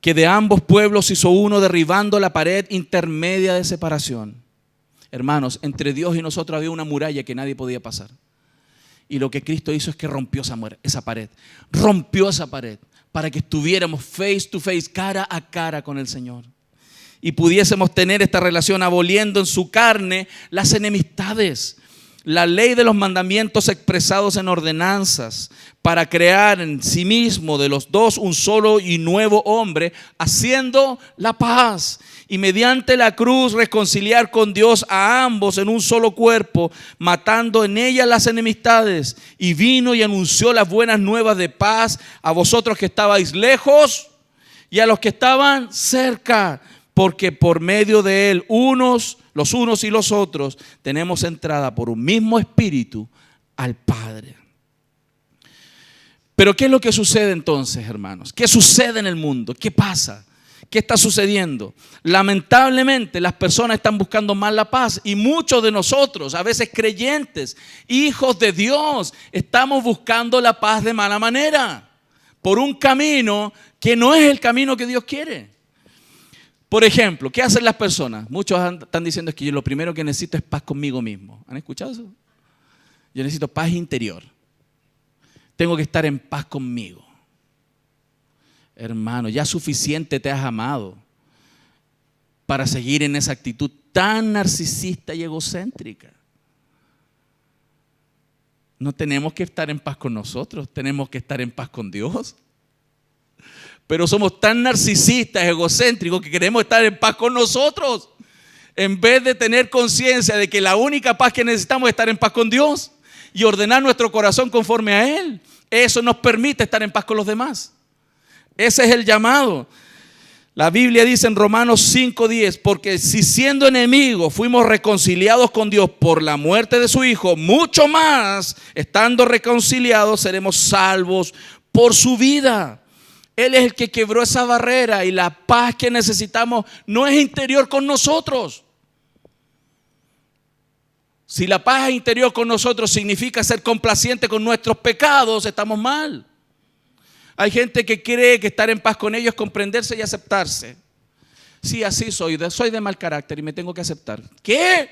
que de ambos pueblos hizo uno, derribando la pared intermedia de separación. Hermanos, entre Dios y nosotros había una muralla que nadie podía pasar. Y lo que Cristo hizo es que rompió esa pared. Rompió esa pared para que estuviéramos face to face, cara a cara con el Señor. Y pudiésemos tener esta relación aboliendo en su carne las enemistades. La ley de los mandamientos expresados en ordenanzas para crear en sí mismo de los dos un solo y nuevo hombre, haciendo la paz y mediante la cruz reconciliar con Dios a ambos en un solo cuerpo, matando en ella las enemistades, y vino y anunció las buenas nuevas de paz a vosotros que estabais lejos y a los que estaban cerca, porque por medio de él los unos y los otros tenemos entrada por un mismo espíritu al Padre. Pero ¿qué es lo que sucede entonces, hermanos? ¿Qué sucede en el mundo? ¿Qué pasa? ¿Qué está sucediendo? Lamentablemente las personas están buscando más la paz, y muchos de nosotros, a veces creyentes, hijos de Dios, estamos buscando la paz de mala manera, por un camino que no es el camino que Dios quiere. Por ejemplo, ¿qué hacen las personas? Muchos están diciendo es que yo lo primero que necesito es paz conmigo mismo. ¿Han escuchado eso? Yo necesito paz interior. Tengo que estar en paz conmigo. Hermano, ya suficiente te has amado para seguir en esa actitud tan narcisista y egocéntrica. No tenemos que estar en paz con nosotros, tenemos que estar en paz con Dios. Pero somos tan narcisistas, egocéntricos, que queremos estar en paz con nosotros, en vez de tener conciencia de que la única paz que necesitamos es estar en paz con Dios y ordenar nuestro corazón conforme a Él. Eso nos permite estar en paz con los demás. Ese es el llamado. La Biblia dice en Romanos 5:10, porque si siendo enemigos fuimos reconciliados con Dios por la muerte de su Hijo, mucho más, estando reconciliados, seremos salvos por su vida. Él es el que quebró esa barrera, y la paz que necesitamos no es interior con nosotros. Si la paz interior con nosotros significa ser complaciente con nuestros pecados, estamos mal. Hay gente que cree que estar en paz con ellos es comprenderse y aceptarse. Sí, así soy de mal carácter y me tengo que aceptar. ¿Qué?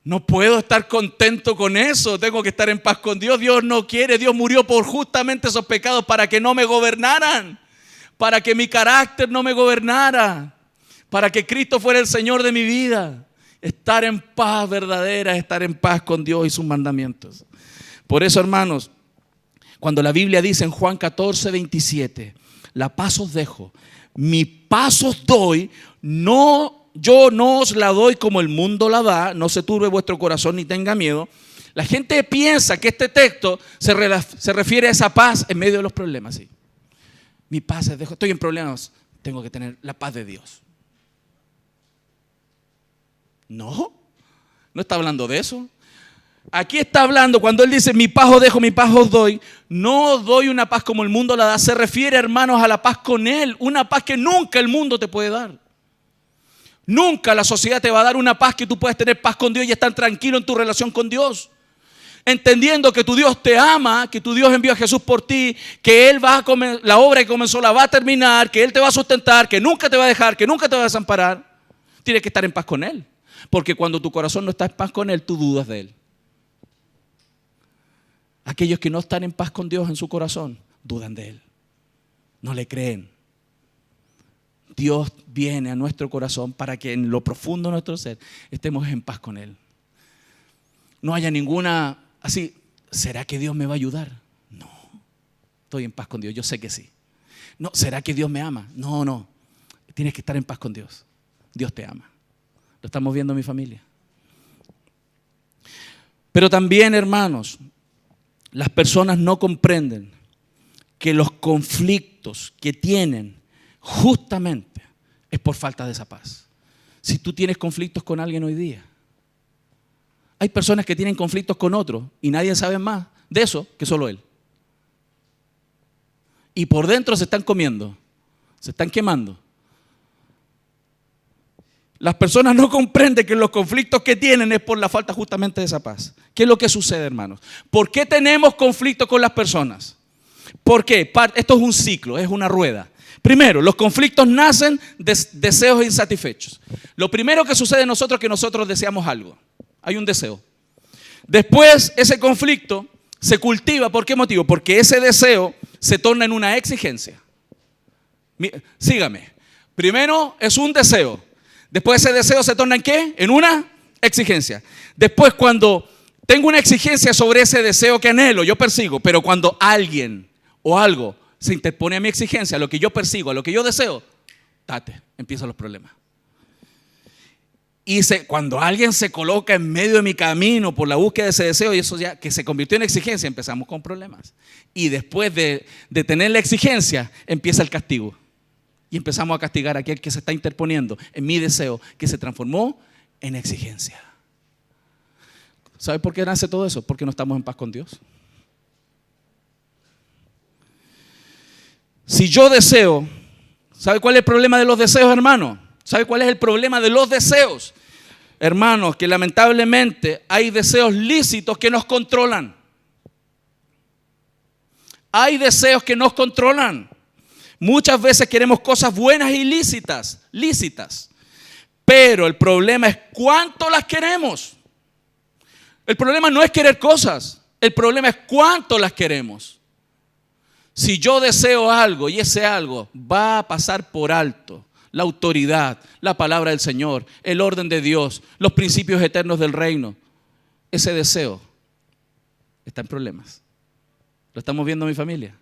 No puedo estar contento con eso. Tengo que estar en paz con Dios. Dios no quiere. Dios murió por justamente esos pecados para que no me gobernaran, para que mi carácter no me gobernara, para que Cristo fuera el Señor de mi vida. Estar en paz verdadera es estar en paz con Dios y sus mandamientos. Por eso, hermanos, cuando la Biblia dice en Juan 14:27, la paz os dejo, mi paz os doy, yo no os la doy como el mundo la da, no se turbe vuestro corazón ni tenga miedo. La gente piensa que este texto se refiere a esa paz en medio de los problemas. ¿Sí? Mi paz os dejo, estoy en problemas, tengo que tener la paz de Dios. No está hablando de eso. Aquí está hablando, cuando él dice mi paz os dejo, mi paz os doy, no os doy una paz como el mundo la da. Se refiere, hermanos, a la paz con Él, una paz que nunca el mundo te puede dar. Nunca la sociedad te va a dar una paz que tú puedas tener paz con Dios y estar tranquilo en tu relación con Dios, entendiendo que tu Dios te ama, que tu Dios envió a Jesús por ti, que Él la obra que comenzó la va a terminar, que Él te va a sustentar, que nunca te va a dejar, que nunca te va a desamparar. Tienes que estar en paz con Él, porque cuando tu corazón no está en paz con Él, tú dudas de Él. Aquellos que no están en paz con Dios en su corazón, dudan de Él, no le creen. Dios viene a nuestro corazón para que en lo profundo de nuestro ser estemos en paz con Él. no haya ninguna, así, ¿será que Dios me va a ayudar? No, estoy en paz con Dios, yo sé que sí. No, ¿será que Dios me ama? No, tienes que estar en paz con Dios. Dios te ama. Lo estamos viendo en mi familia. Pero también, hermanos, las personas no comprenden que los conflictos que tienen justamente es por falta de esa paz. Si tú tienes conflictos con alguien hoy día, hay personas que tienen conflictos con otros y nadie sabe más de eso que solo él. Y por dentro se están comiendo, se están quemando. Las personas no comprenden que los conflictos que tienen es por la falta justamente de esa paz. ¿Qué es lo que sucede, hermanos? ¿Por qué tenemos conflictos con las personas? ¿Por qué? Esto es un ciclo, es una rueda. Primero, los conflictos nacen de deseos insatisfechos. Lo primero que sucede en nosotros es que nosotros deseamos algo. Hay un deseo. Después, ese conflicto se cultiva. ¿Por qué motivo? Porque ese deseo se torna en una exigencia. Sígame. Primero es un deseo. Después ese deseo se torna ¿en qué? En una exigencia. Después, cuando tengo una exigencia sobre ese deseo que anhelo, yo persigo. Pero cuando alguien o algo se interpone a mi exigencia, a lo que yo persigo, a lo que yo deseo, empiezan los problemas. Y cuando alguien se coloca en medio de mi camino por la búsqueda de ese deseo, y eso ya que se convirtió en exigencia, empezamos con problemas. Y después de tener la exigencia, empieza el castigo. Y empezamos a castigar a aquel que se está interponiendo en mi deseo, que se transformó en exigencia. ¿Sabe por qué nace todo eso? Porque no estamos en paz con Dios. Si yo deseo, ¿sabe cuál es el problema de los deseos, hermano? ¿Sabe cuál es el problema de los deseos? Hermanos, que lamentablemente hay deseos lícitos que nos controlan. Hay deseos que nos controlan. Muchas veces queremos cosas buenas y lícitas. Pero el problema es cuánto las queremos. El problema no es querer cosas. El problema es cuánto las queremos. Si yo deseo algo y ese algo va a pasar por alto la autoridad, la palabra del Señor, el orden de Dios, los principios eternos del reino, ese deseo está en problemas. ¿Lo estamos viendo en mi familia?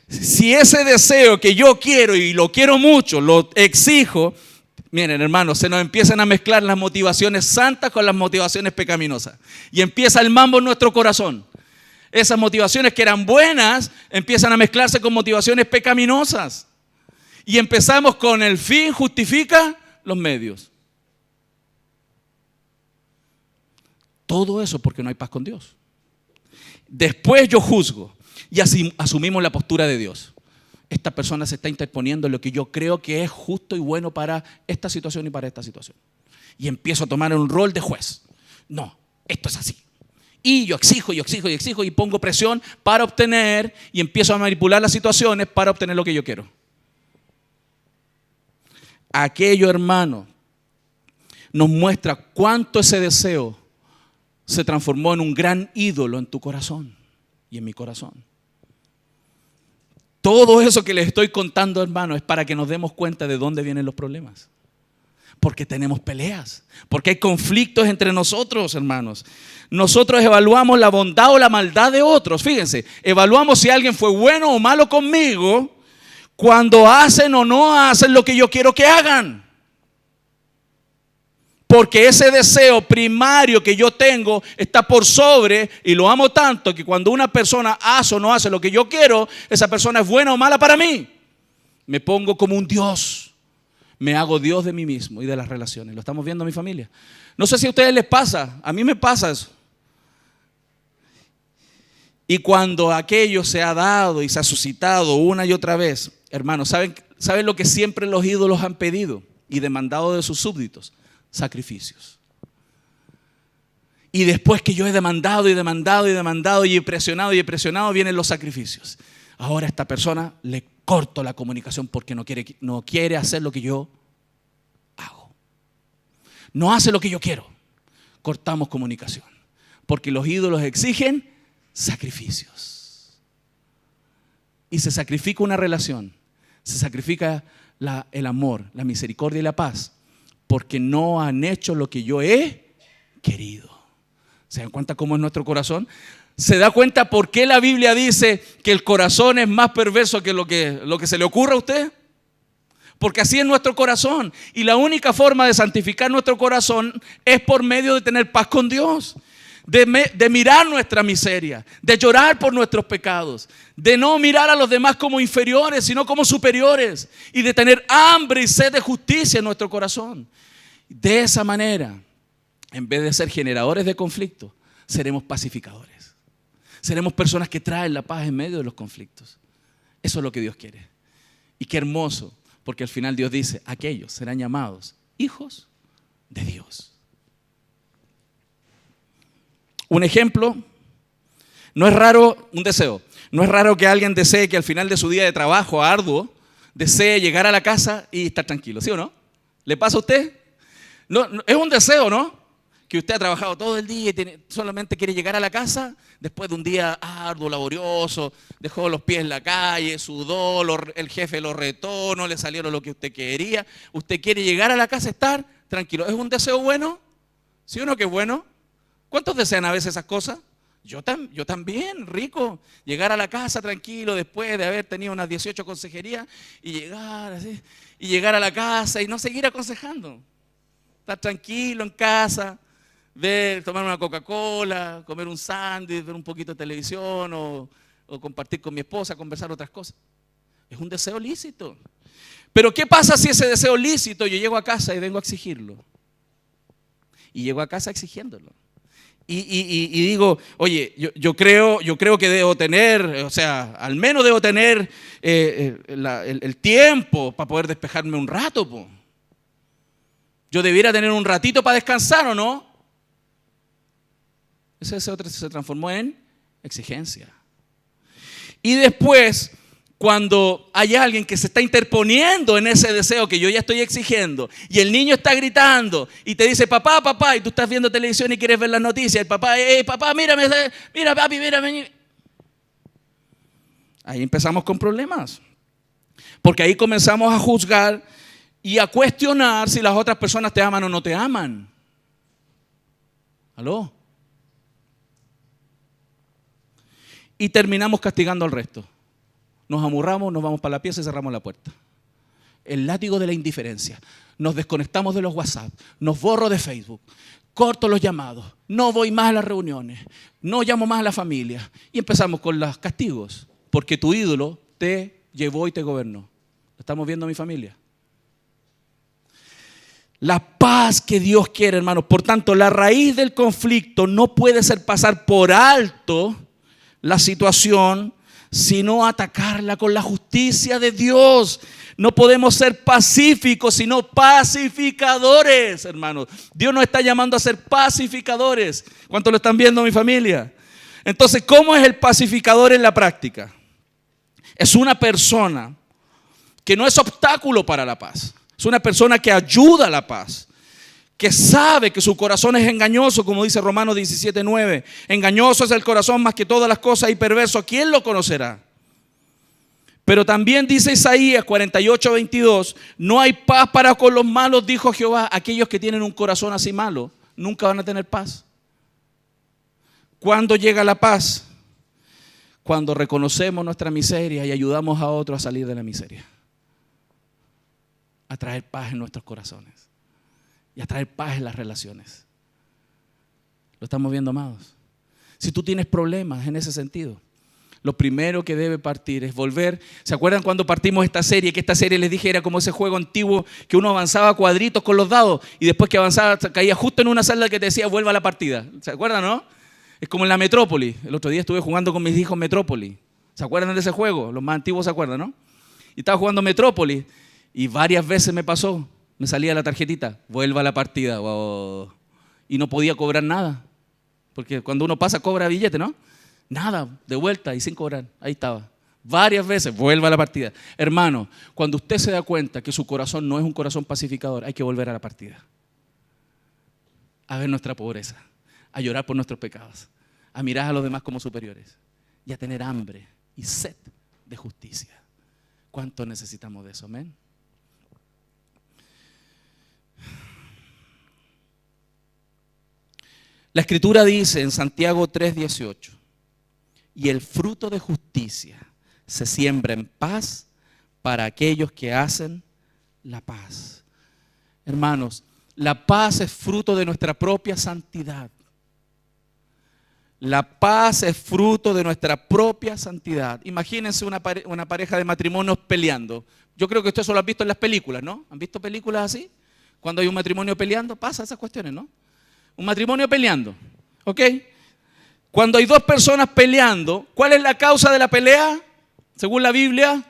Si ese deseo que yo quiero y lo quiero mucho, lo exijo, miren, hermanos, se nos empiezan a mezclar las motivaciones santas con las motivaciones pecaminosas. Y empieza el mambo en nuestro corazón. Esas motivaciones que eran buenas empiezan a mezclarse con motivaciones pecaminosas. Y empezamos con el fin justifica los medios. Todo eso porque no hay paz con Dios. Después yo juzgo y así asumimos la postura de Dios. Esta persona se está interponiendo en lo que yo creo que es justo y bueno para esta situación y para esta situación. Y empiezo a tomar un rol de juez. No, esto es así. Y yo exijo y pongo presión para obtener y empiezo a manipular las situaciones para obtener lo que yo quiero. Aquello, hermano, nos muestra cuánto ese deseo se transformó en un gran ídolo en tu corazón y en mi corazón. Todo eso que les estoy contando, hermano, es para que nos demos cuenta de dónde vienen los problemas. Porque tenemos peleas, porque hay conflictos entre nosotros, hermanos. Nosotros evaluamos la bondad o la maldad de otros. Fíjense, evaluamos si alguien fue bueno o malo conmigo cuando hacen o no hacen lo que yo quiero que hagan. Porque ese deseo primario que yo tengo está por sobre, y lo amo tanto, que cuando una persona hace o no hace lo que yo quiero, esa persona es buena o mala para mí. Me pongo como un Dios. Me hago Dios de mí mismo y de las relaciones. ¿Lo estamos viendo en mi familia? No sé si a ustedes les pasa. A mí me pasa eso. Y cuando aquello se ha dado y se ha suscitado una y otra vez, hermanos, ¿saben lo que siempre los ídolos han pedido y demandado de sus súbditos? Sacrificios. Y después que yo he demandado y he presionado, vienen los sacrificios. Ahora a esta persona le corto la comunicación porque no quiere hacer lo que yo hago. No hace lo que yo quiero. Cortamos comunicación. Porque los ídolos exigen sacrificios. Y se sacrifica una relación. Se sacrifica el amor, la misericordia y la paz. Porque no han hecho lo que yo he querido. ¿Se dan cuenta cómo es nuestro corazón? ¿Se da cuenta por qué la Biblia dice que el corazón es más perverso que lo que se le ocurra a usted? Porque así es nuestro corazón. Y la única forma de santificar nuestro corazón es por medio de tener paz con Dios. De mirar nuestra miseria, de llorar por nuestros pecados, de no mirar a los demás como inferiores, sino como superiores, y de tener hambre y sed de justicia en nuestro corazón. De esa manera, en vez de ser generadores de conflicto, seremos pacificadores. Seremos personas que traen la paz en medio de los conflictos. Eso es lo que Dios quiere. Y qué hermoso, porque al final Dios dice, aquellos serán llamados hijos de Dios. Un ejemplo, no es raro, un deseo, no es raro que alguien desee que al final de su día de trabajo arduo, desee llegar a la casa y estar tranquilo, ¿sí o no? ¿Le pasa a usted? No, es un deseo, ¿no? Que usted ha trabajado todo el día y solamente quiere llegar a la casa después de un día arduo, laborioso, dejó los pies en la calle, sudó, el jefe lo retó, no le salieron lo que usted quería. Usted quiere llegar a la casa, estar tranquilo. ¿Es un deseo bueno? ¿Sí o no que es bueno? ¿Cuántos desean a veces esas cosas? Yo también, rico. Llegar a la casa tranquilo después de haber tenido unas 18 consejerías y llegar así, y llegar a la casa y no seguir aconsejando. Estar tranquilo en casa, tomar una Coca-Cola, comer un sándwich, ver un poquito de televisión o compartir con mi esposa, conversar otras cosas. Es un deseo lícito. Pero ¿qué pasa si ese deseo lícito yo llego a casa y vengo a exigirlo? Y llego a casa exigiéndolo. Y digo, oye, yo creo que debo tener, o sea, al menos debo tener el tiempo para poder despejarme un rato, po. Yo debiera tener un ratito para descansar, ¿o no? Ese otro se transformó en exigencia. Y después, cuando hay alguien que se está interponiendo en ese deseo que yo ya estoy exigiendo, y el niño está gritando y te dice, papá, papá, y tú estás viendo televisión y quieres ver las noticias, el papá, papá, mírame, mira, papi, mírame. Ahí empezamos con problemas. Porque ahí comenzamos a juzgar y a cuestionar si las otras personas te aman o no te aman. ¿Aló? Y terminamos castigando al resto. Nos amurramos, nos vamos para la pieza y cerramos la puerta. El látigo de la indiferencia. Nos desconectamos de los WhatsApp, nos borro de Facebook, corto los llamados, no voy más a las reuniones, no llamo más a la familia. Y empezamos con los castigos, porque tu ídolo te llevó y te gobernó. ¿Estamos viendo a mi familia? La paz que Dios quiere, hermanos. Por tanto, la raíz del conflicto no puede ser pasar por alto la situación, sino atacarla con la justicia de Dios. No podemos ser pacíficos, sino pacificadores, hermanos. Dios nos está llamando a ser pacificadores. ¿Cuántos lo están viendo, mi familia? Entonces, ¿cómo es el pacificador en la práctica? Es una persona que no es obstáculo para la paz. Es una persona que ayuda a la paz, que sabe que su corazón es engañoso, como dice Romanos 17:9. Engañoso es el corazón más que todas las cosas y perverso. ¿Quién lo conocerá? Pero también dice Isaías 48:22, no hay paz para con los malos, dijo Jehová. Aquellos que tienen un corazón así malo, nunca van a tener paz. ¿Cuándo llega la paz? Cuando reconocemos nuestra miseria y ayudamos a otros a salir de la miseria. A traer paz en nuestros corazones y a traer paz en las relaciones. ¿Lo estamos viendo, amados? Si tú tienes problemas en ese sentido, lo primero que debe partir es volver. ¿Se acuerdan cuando partimos esta serie? Que esta serie, les dije, era como ese juego antiguo que uno avanzaba cuadritos con los dados y después que avanzaba caía justo en una celda que te decía vuelva a la partida. ¿Se acuerdan, no? Es como en la Metrópoli. El otro día estuve jugando con mis hijos Metrópoli. ¿Se acuerdan de ese juego? Los más antiguos se acuerdan, ¿no? Y estaba jugando Metrópoli y varias veces me pasó. Me salía la tarjetita, vuelva a la partida. Wow. Y no podía cobrar nada. Porque cuando uno pasa cobra billete, ¿no? Nada, de vuelta y sin cobrar. Ahí estaba. Varias veces, vuelva a la partida. Hermano, cuando usted se da cuenta que su corazón no es un corazón pacificador, hay que volver a la partida. A ver nuestra pobreza, a llorar por nuestros pecados, a mirar a los demás como superiores y a tener hambre y sed de justicia. ¿Cuánto necesitamos de eso? Amén. La Escritura dice en Santiago 3:18, y el fruto de justicia se siembra en paz para aquellos que hacen la paz. Hermanos, la paz es fruto de nuestra propia santidad. La paz es fruto de nuestra propia santidad. Imagínense una pareja de matrimonios peleando. Yo creo que ustedes eso lo han visto en las películas, ¿no? ¿Han visto películas así? Cuando hay un matrimonio peleando, pasa esas cuestiones, ¿no? Un matrimonio peleando, ¿ok? Cuando hay dos personas peleando, ¿cuál es la causa de la pelea? Según la Biblia,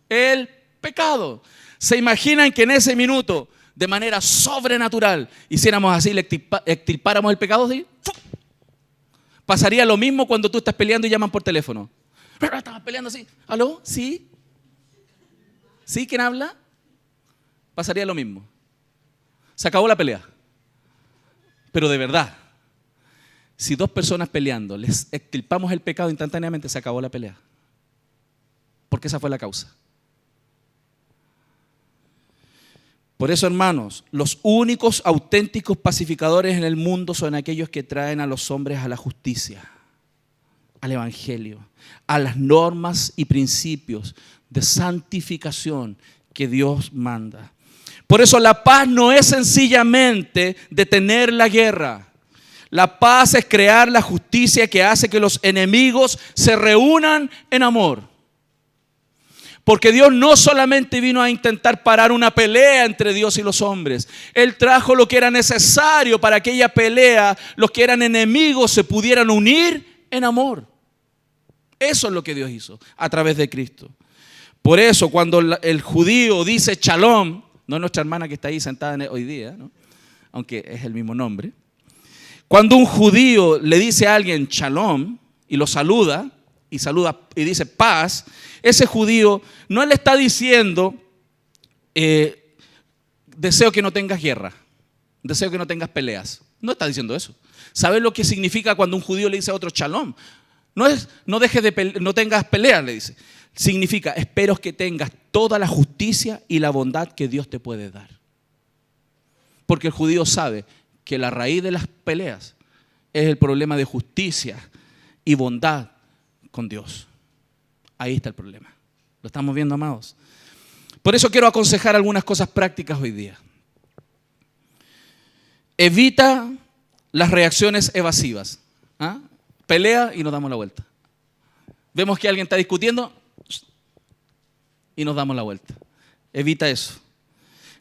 el pecado. ¿Se imaginan que en ese minuto, de manera sobrenatural, hiciéramos así, le extirpáramos el pecado así? Pasaría lo mismo cuando tú estás peleando y llaman por teléfono. Estamos peleando así. ¿Aló? ¿Sí? ¿Sí? ¿Quién habla? Pasaría lo mismo. Se acabó la pelea. Pero de verdad, si dos personas peleando les extirpamos el pecado instantáneamente, se acabó la pelea. Porque esa fue la causa. Por eso, hermanos, los únicos auténticos pacificadores en el mundo son aquellos que traen a los hombres a la justicia, al evangelio, a las normas y principios de santificación que Dios manda. Por eso la paz no es sencillamente detener la guerra. La paz es crear la justicia que hace que los enemigos se reúnan en amor. Porque Dios no solamente vino a intentar parar una pelea entre Dios y los hombres. Él trajo lo que era necesario para que aquella pelea, los que eran enemigos se pudieran unir en amor. Eso es lo que Dios hizo a través de Cristo. Por eso cuando el judío dice shalom, no es nuestra hermana que está ahí sentada hoy día, ¿no? Aunque es el mismo nombre. Cuando un judío le dice a alguien shalom y lo saluda y dice paz, ese judío no le está diciendo deseo que no tengas guerra, deseo que no tengas peleas. No está diciendo eso. ¿Sabes lo que significa cuando un judío le dice a otro shalom? No tengas peleas, le dice. Significa espero que tengas toda la justicia y la bondad que Dios te puede dar. Porque el judío sabe que la raíz de las peleas es el problema de justicia y bondad con Dios. Ahí está el problema. ¿Lo estamos viendo, amados? Por eso quiero aconsejar algunas cosas prácticas hoy día. Evita las reacciones evasivas. ¿Ah? Pelea y nos damos la vuelta. Vemos que alguien está discutiendo y nos damos la vuelta. Evita eso.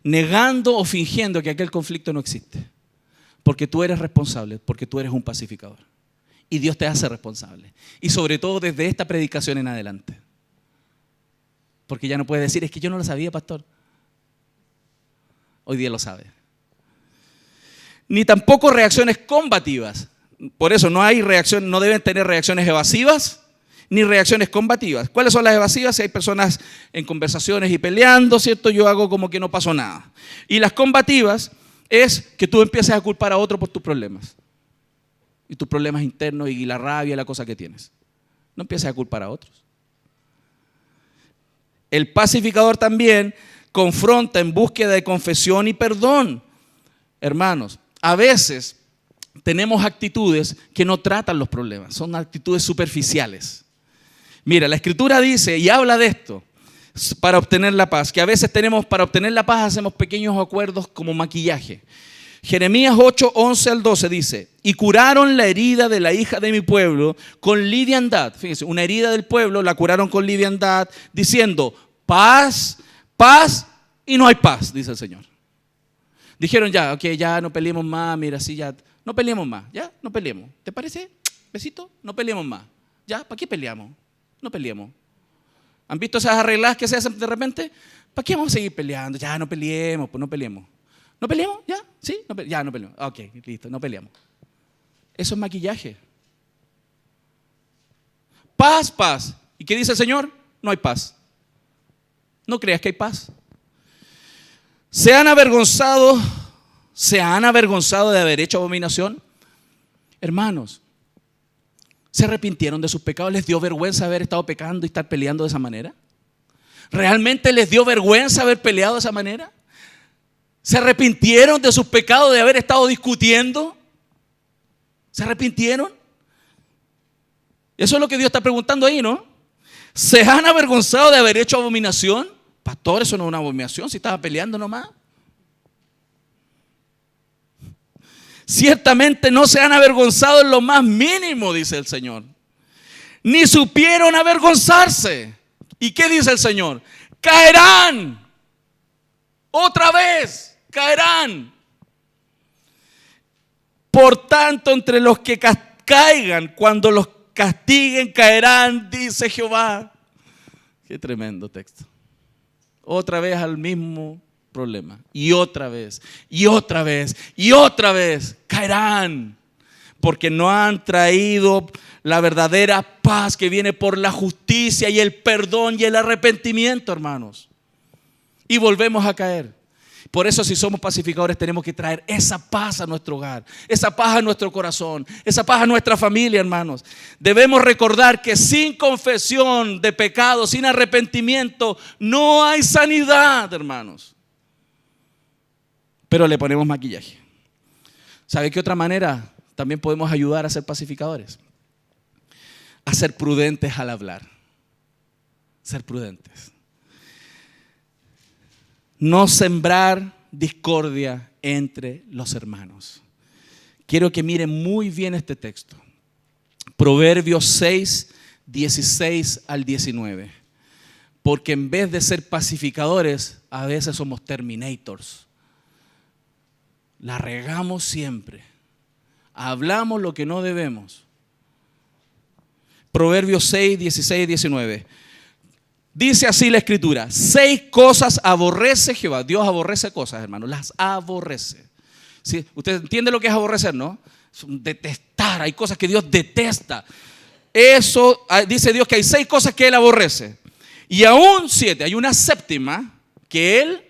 Negando o fingiendo que aquel conflicto no existe. Porque tú eres responsable, porque tú eres un pacificador. Y Dios te hace responsable. Y sobre todo desde esta predicación en adelante. Porque ya no puedes decir, es que yo no lo sabía, pastor. Hoy día lo sabe. Ni tampoco reacciones combativas. Por eso no deben tener reacciones evasivas ni reacciones combativas. ¿Cuáles son las evasivas? Si hay personas en conversaciones y peleando, ¿cierto? Yo hago como que no pasó nada. Y las combativas es que tú empieces a culpar a otro por tus problemas. Y tus problemas internos y la rabia, la cosa que tienes. No empieces a culpar a otros. El pacificador también confronta en búsqueda de confesión y perdón. Hermanos, a veces tenemos actitudes que no tratan los problemas, son actitudes superficiales. Mira, la Escritura dice y habla de esto para obtener la paz, que a veces para obtener la paz hacemos pequeños acuerdos como maquillaje. Jeremías 8, 11 al 12 dice, y curaron la herida de la hija de mi pueblo con liviandad. Fíjense, una herida del pueblo la curaron con liviandad, diciendo, paz, paz, y no hay paz, dice el Señor. Dijeron ya, ok, ya no peleemos más, mira, sí, ya, no peleemos más, ya, no peleemos. ¿Te parece? Besito, no peleemos más. Ya, ¿para qué peleamos? No peleemos. ¿Han visto esas arregladas que se hacen de repente? ¿Para qué vamos a seguir peleando? Ya, no peleemos, pues no peleemos. ¿No peleamos? ¿Ya? ¿Sí? Ya, no peleamos. Ok, listo, no peleamos. Eso es maquillaje. Paz, paz. ¿Y qué dice el Señor? No hay paz. No creas que hay paz. ¿Se han avergonzado de haber hecho abominación? Hermanos, ¿se arrepintieron de sus pecados? ¿Les dio vergüenza haber estado pecando y estar peleando de esa manera? ¿Realmente les dio vergüenza haber peleado de esa manera? ¿Se arrepintieron de sus pecados de haber estado discutiendo? ¿Se arrepintieron? Eso es lo que Dios está preguntando ahí, ¿no? ¿Se han avergonzado de haber hecho abominación? Pastor, eso no es una abominación, si estaba peleando nomás. Ciertamente no se han avergonzado en lo más mínimo, dice el Señor. Ni supieron avergonzarse. ¿Y qué dice el Señor? Caerán. Otra vez, caerán. Por tanto, entre los que caigan, cuando los castiguen, caerán, dice Jehová. Qué tremendo texto. Otra vez al mismo problema. Y otra vez, y otra vez, y otra vez, caerán. Porque no han traído la verdadera paz que viene por la justicia y el perdón y el arrepentimiento, hermanos. Y volvemos a caer. Por eso, si somos pacificadores, tenemos que traer esa paz a nuestro hogar, esa paz a nuestro corazón, esa paz a nuestra familia, hermanos. Debemos recordar que sin confesión de pecado, sin arrepentimiento, no hay sanidad, hermanos. Pero le ponemos maquillaje. ¿Sabe qué otra manera también podemos ayudar a ser pacificadores? A ser prudentes al hablar. Ser prudentes. No sembrar discordia entre los hermanos. Quiero que miren muy bien este texto. Proverbios 6, 16 al 19. Porque en vez de ser pacificadores, a veces somos terminators. La regamos siempre. Hablamos lo que no debemos. Proverbios 6, 16 y 19. Dice así la Escritura: 6 cosas aborrece Jehová. Dios aborrece cosas, hermano, las aborrece. ¿Sí? Usted entiende lo que es aborrecer, ¿no? Es un detestar, hay cosas que Dios detesta. Eso, dice Dios que hay 6 cosas que Él aborrece. Y aún 7, hay una séptima que Él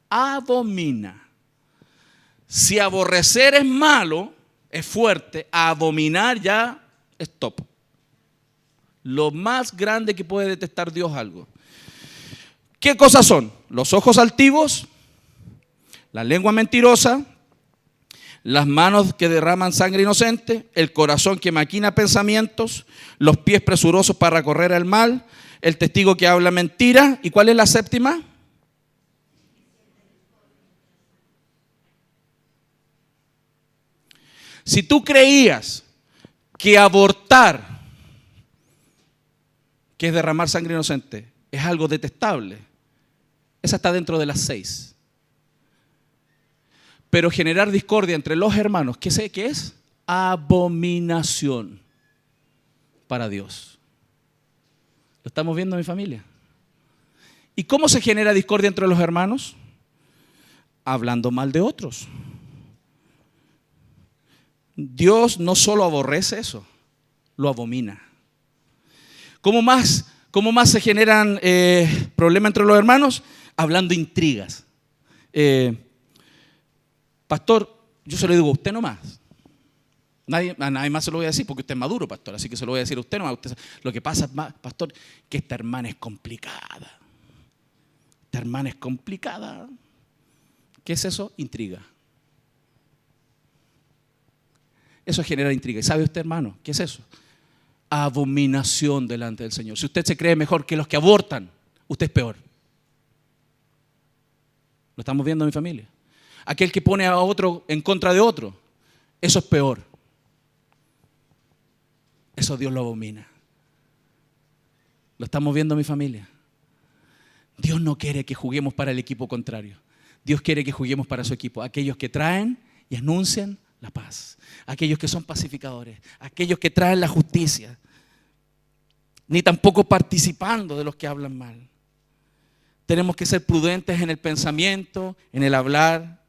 abomina. Si aborrecer es malo, es fuerte, abominar ya es top. Lo más grande que puede detestar Dios algo. ¿Qué cosas son? Los ojos altivos, la lengua mentirosa, las manos que derraman sangre inocente, el corazón que maquina pensamientos, los pies presurosos para correr el mal, el testigo que habla mentira. ¿Y cuál es la séptima? Si tú creías que abortar, que es derramar sangre inocente, es algo detestable, esa está dentro de las 6. Pero generar discordia entre los hermanos, ¿qué sé qué es? Abominación para Dios. ¿Lo estamos viendo, mi familia? ¿Y cómo se genera discordia entre los hermanos? Hablando mal de otros. Dios no solo aborrece eso, lo abomina. ¿Cómo más se generan problemas entre los hermanos? Hablando intrigas. Pastor, yo se lo digo a usted nomás. A nadie más se lo voy a decir porque usted es maduro, pastor. Así que se lo voy a decir a usted nomás. Lo que pasa, pastor, que esta hermana es complicada. Esta hermana es complicada. ¿Qué es eso? Intriga. Eso genera intriga. ¿Y sabe usted, hermano, qué es eso? Abominación delante del Señor. Si usted se cree mejor que los que abortan, usted es peor. ¿Lo estamos viendo, mi familia? Aquel que pone a otro en contra de otro, eso es peor. Eso Dios lo abomina. ¿Lo estamos viendo, mi familia? Dios no quiere que juguemos para el equipo contrario. Dios quiere que juguemos para su equipo. Aquellos que traen y anuncian la paz. Aquellos que son pacificadores. Aquellos que traen la justicia. Ni tampoco participando de los que hablan mal. Tenemos que ser prudentes en el pensamiento, en el hablar,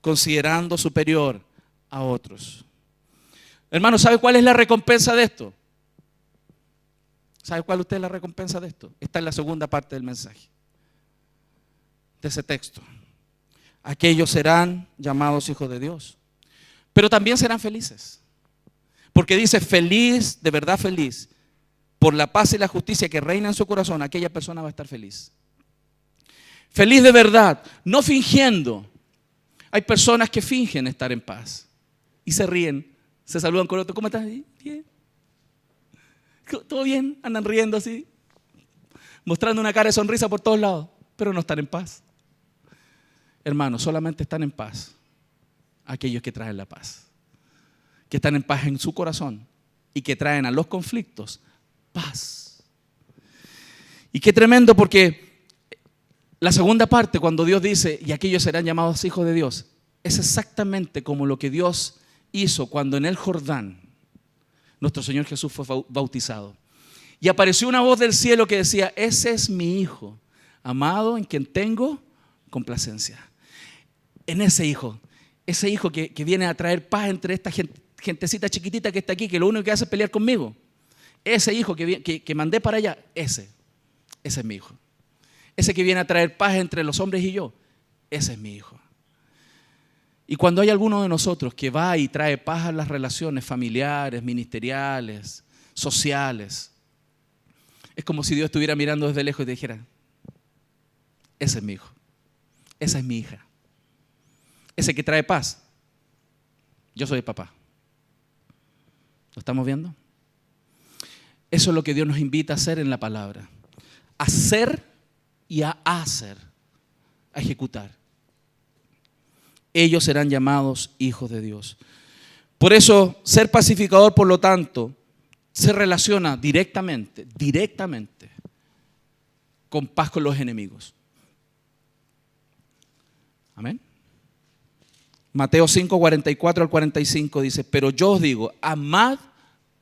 considerando superior a otros. Hermano, ¿sabe cuál es la recompensa de esto? ¿Sabe cuál usted es la recompensa de esto? Está en la segunda parte del mensaje, de ese texto. Aquellos serán llamados hijos de Dios, pero también serán felices. Porque dice feliz, de verdad feliz, por la paz y la justicia que reina en su corazón, aquella persona va a estar feliz. Feliz de verdad, no fingiendo. Hay personas que fingen estar en paz y se ríen Se saludan con otro, ¿cómo estás? Bien. ¿Todo bien? Andan riendo así, mostrando una cara de sonrisa por todos lados, pero no están en paz. Hermanos, solamente están en paz aquellos que traen la paz, que están en paz en su corazón y que traen a los conflictos paz. Y qué tremendo, porque la segunda parte, cuando Dios dice, y aquellos serán llamados hijos de Dios, es exactamente como lo que Dios hizo cuando en el Jordán nuestro Señor Jesús fue bautizado. Y apareció una voz del cielo que decía, ese es mi Hijo, amado en quien tengo complacencia. En ese Hijo que viene a traer paz entre esta gentecita chiquitita que está aquí, que lo único que hace es pelear conmigo. Ese Hijo que mandé para allá, ese es mi Hijo. Ese que viene a traer paz entre los hombres y yo, ese es mi Hijo. Y cuando hay alguno de nosotros que va y trae paz a las relaciones familiares, ministeriales, sociales, es como si Dios estuviera mirando desde lejos y te dijera, ese es mi hijo, esa es mi hija. Ese que trae paz, yo soy el papá. ¿Lo estamos viendo? Eso es lo que Dios nos invita a hacer en la palabra. A hacer y a hacer, a ejecutar. Ellos serán llamados hijos de Dios. Por eso, ser pacificador, por lo tanto, se relaciona directamente con paz con los enemigos. Amén. Mateo 5, 44 al 45 dice, pero yo os digo, amad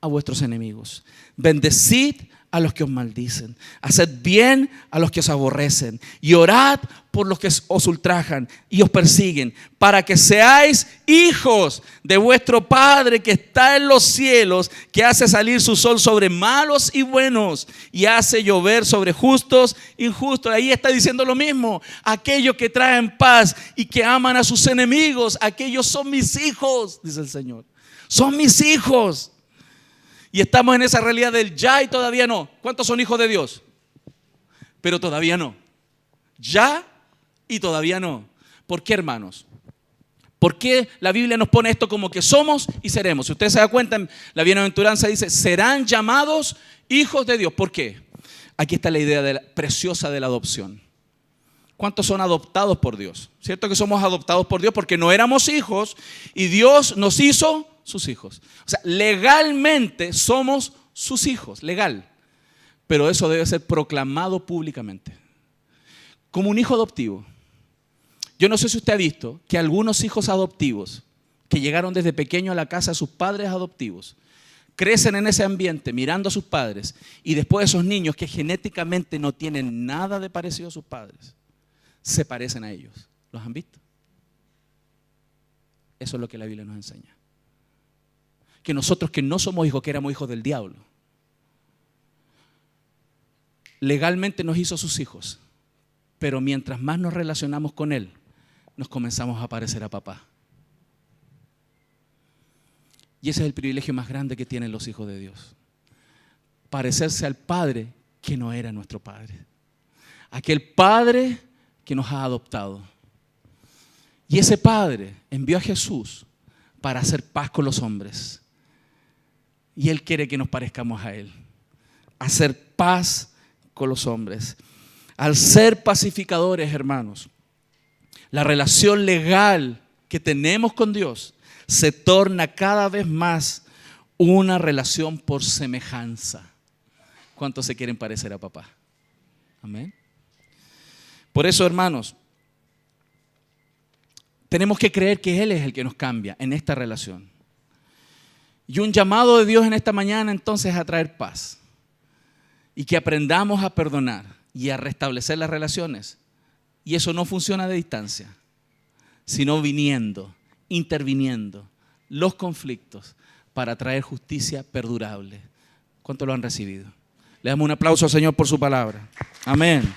a vuestros enemigos, bendecid a los que os maldicen, haced bien a los que os aborrecen y orad por los que os ultrajan y os persiguen, para que seáis hijos de vuestro Padre que está en los cielos, que hace salir su sol sobre malos y buenos y hace llover sobre justos e injustos. Ahí está diciendo lo mismo, aquellos que traen paz y que aman a sus enemigos, aquellos son mis hijos, dice el Señor, son mis hijos. Y estamos en esa realidad del ya y todavía no. ¿Cuántos son hijos de Dios? Pero todavía no. Ya y todavía no. ¿Por qué, hermanos? ¿Por qué la Biblia nos pone esto como que somos y seremos? Si usted se da cuenta, la bienaventuranza dice, serán llamados hijos de Dios. ¿Por qué? Aquí está la idea preciosa de la adopción. ¿Cuántos son adoptados por Dios? ¿Cierto que somos adoptados por Dios? Porque no éramos hijos y Dios nos hizo sus hijos. O sea, legalmente somos sus hijos, legal. Pero eso debe ser proclamado públicamente. Como un hijo adoptivo. Yo no sé si usted ha visto que algunos hijos adoptivos que llegaron desde pequeño a la casa de sus padres adoptivos, crecen en ese ambiente mirando a sus padres y después esos niños que genéticamente no tienen nada de parecido a sus padres, se parecen a ellos. ¿Los han visto? Eso es lo que la Biblia nos enseña. Que nosotros que no somos hijos, que éramos hijos del diablo, legalmente nos hizo sus hijos, pero mientras más nos relacionamos con Él, nos comenzamos a parecer a papá. Y ese es el privilegio más grande que tienen los hijos de Dios. Parecerse al Padre que no era nuestro Padre. Aquel Padre que nos ha adoptado. Y ese Padre envió a Jesús para hacer paz con los hombres. Y Él quiere que nos parezcamos a Él. Hacer paz con los hombres. Al ser pacificadores, hermanos, la relación legal que tenemos con Dios se torna cada vez más una relación por semejanza. ¿Cuántos se quieren parecer a papá? Amén. Por eso, hermanos, tenemos que creer que Él es el que nos cambia en esta relación. Y un llamado de Dios en esta mañana entonces es a traer paz. Y que aprendamos a perdonar y a restablecer las relaciones. Y eso no funciona de distancia, sino viniendo, interviniendo los conflictos para traer justicia perdurable. ¿Cuántos lo han recibido? Le damos un aplauso al Señor por su palabra. Amén.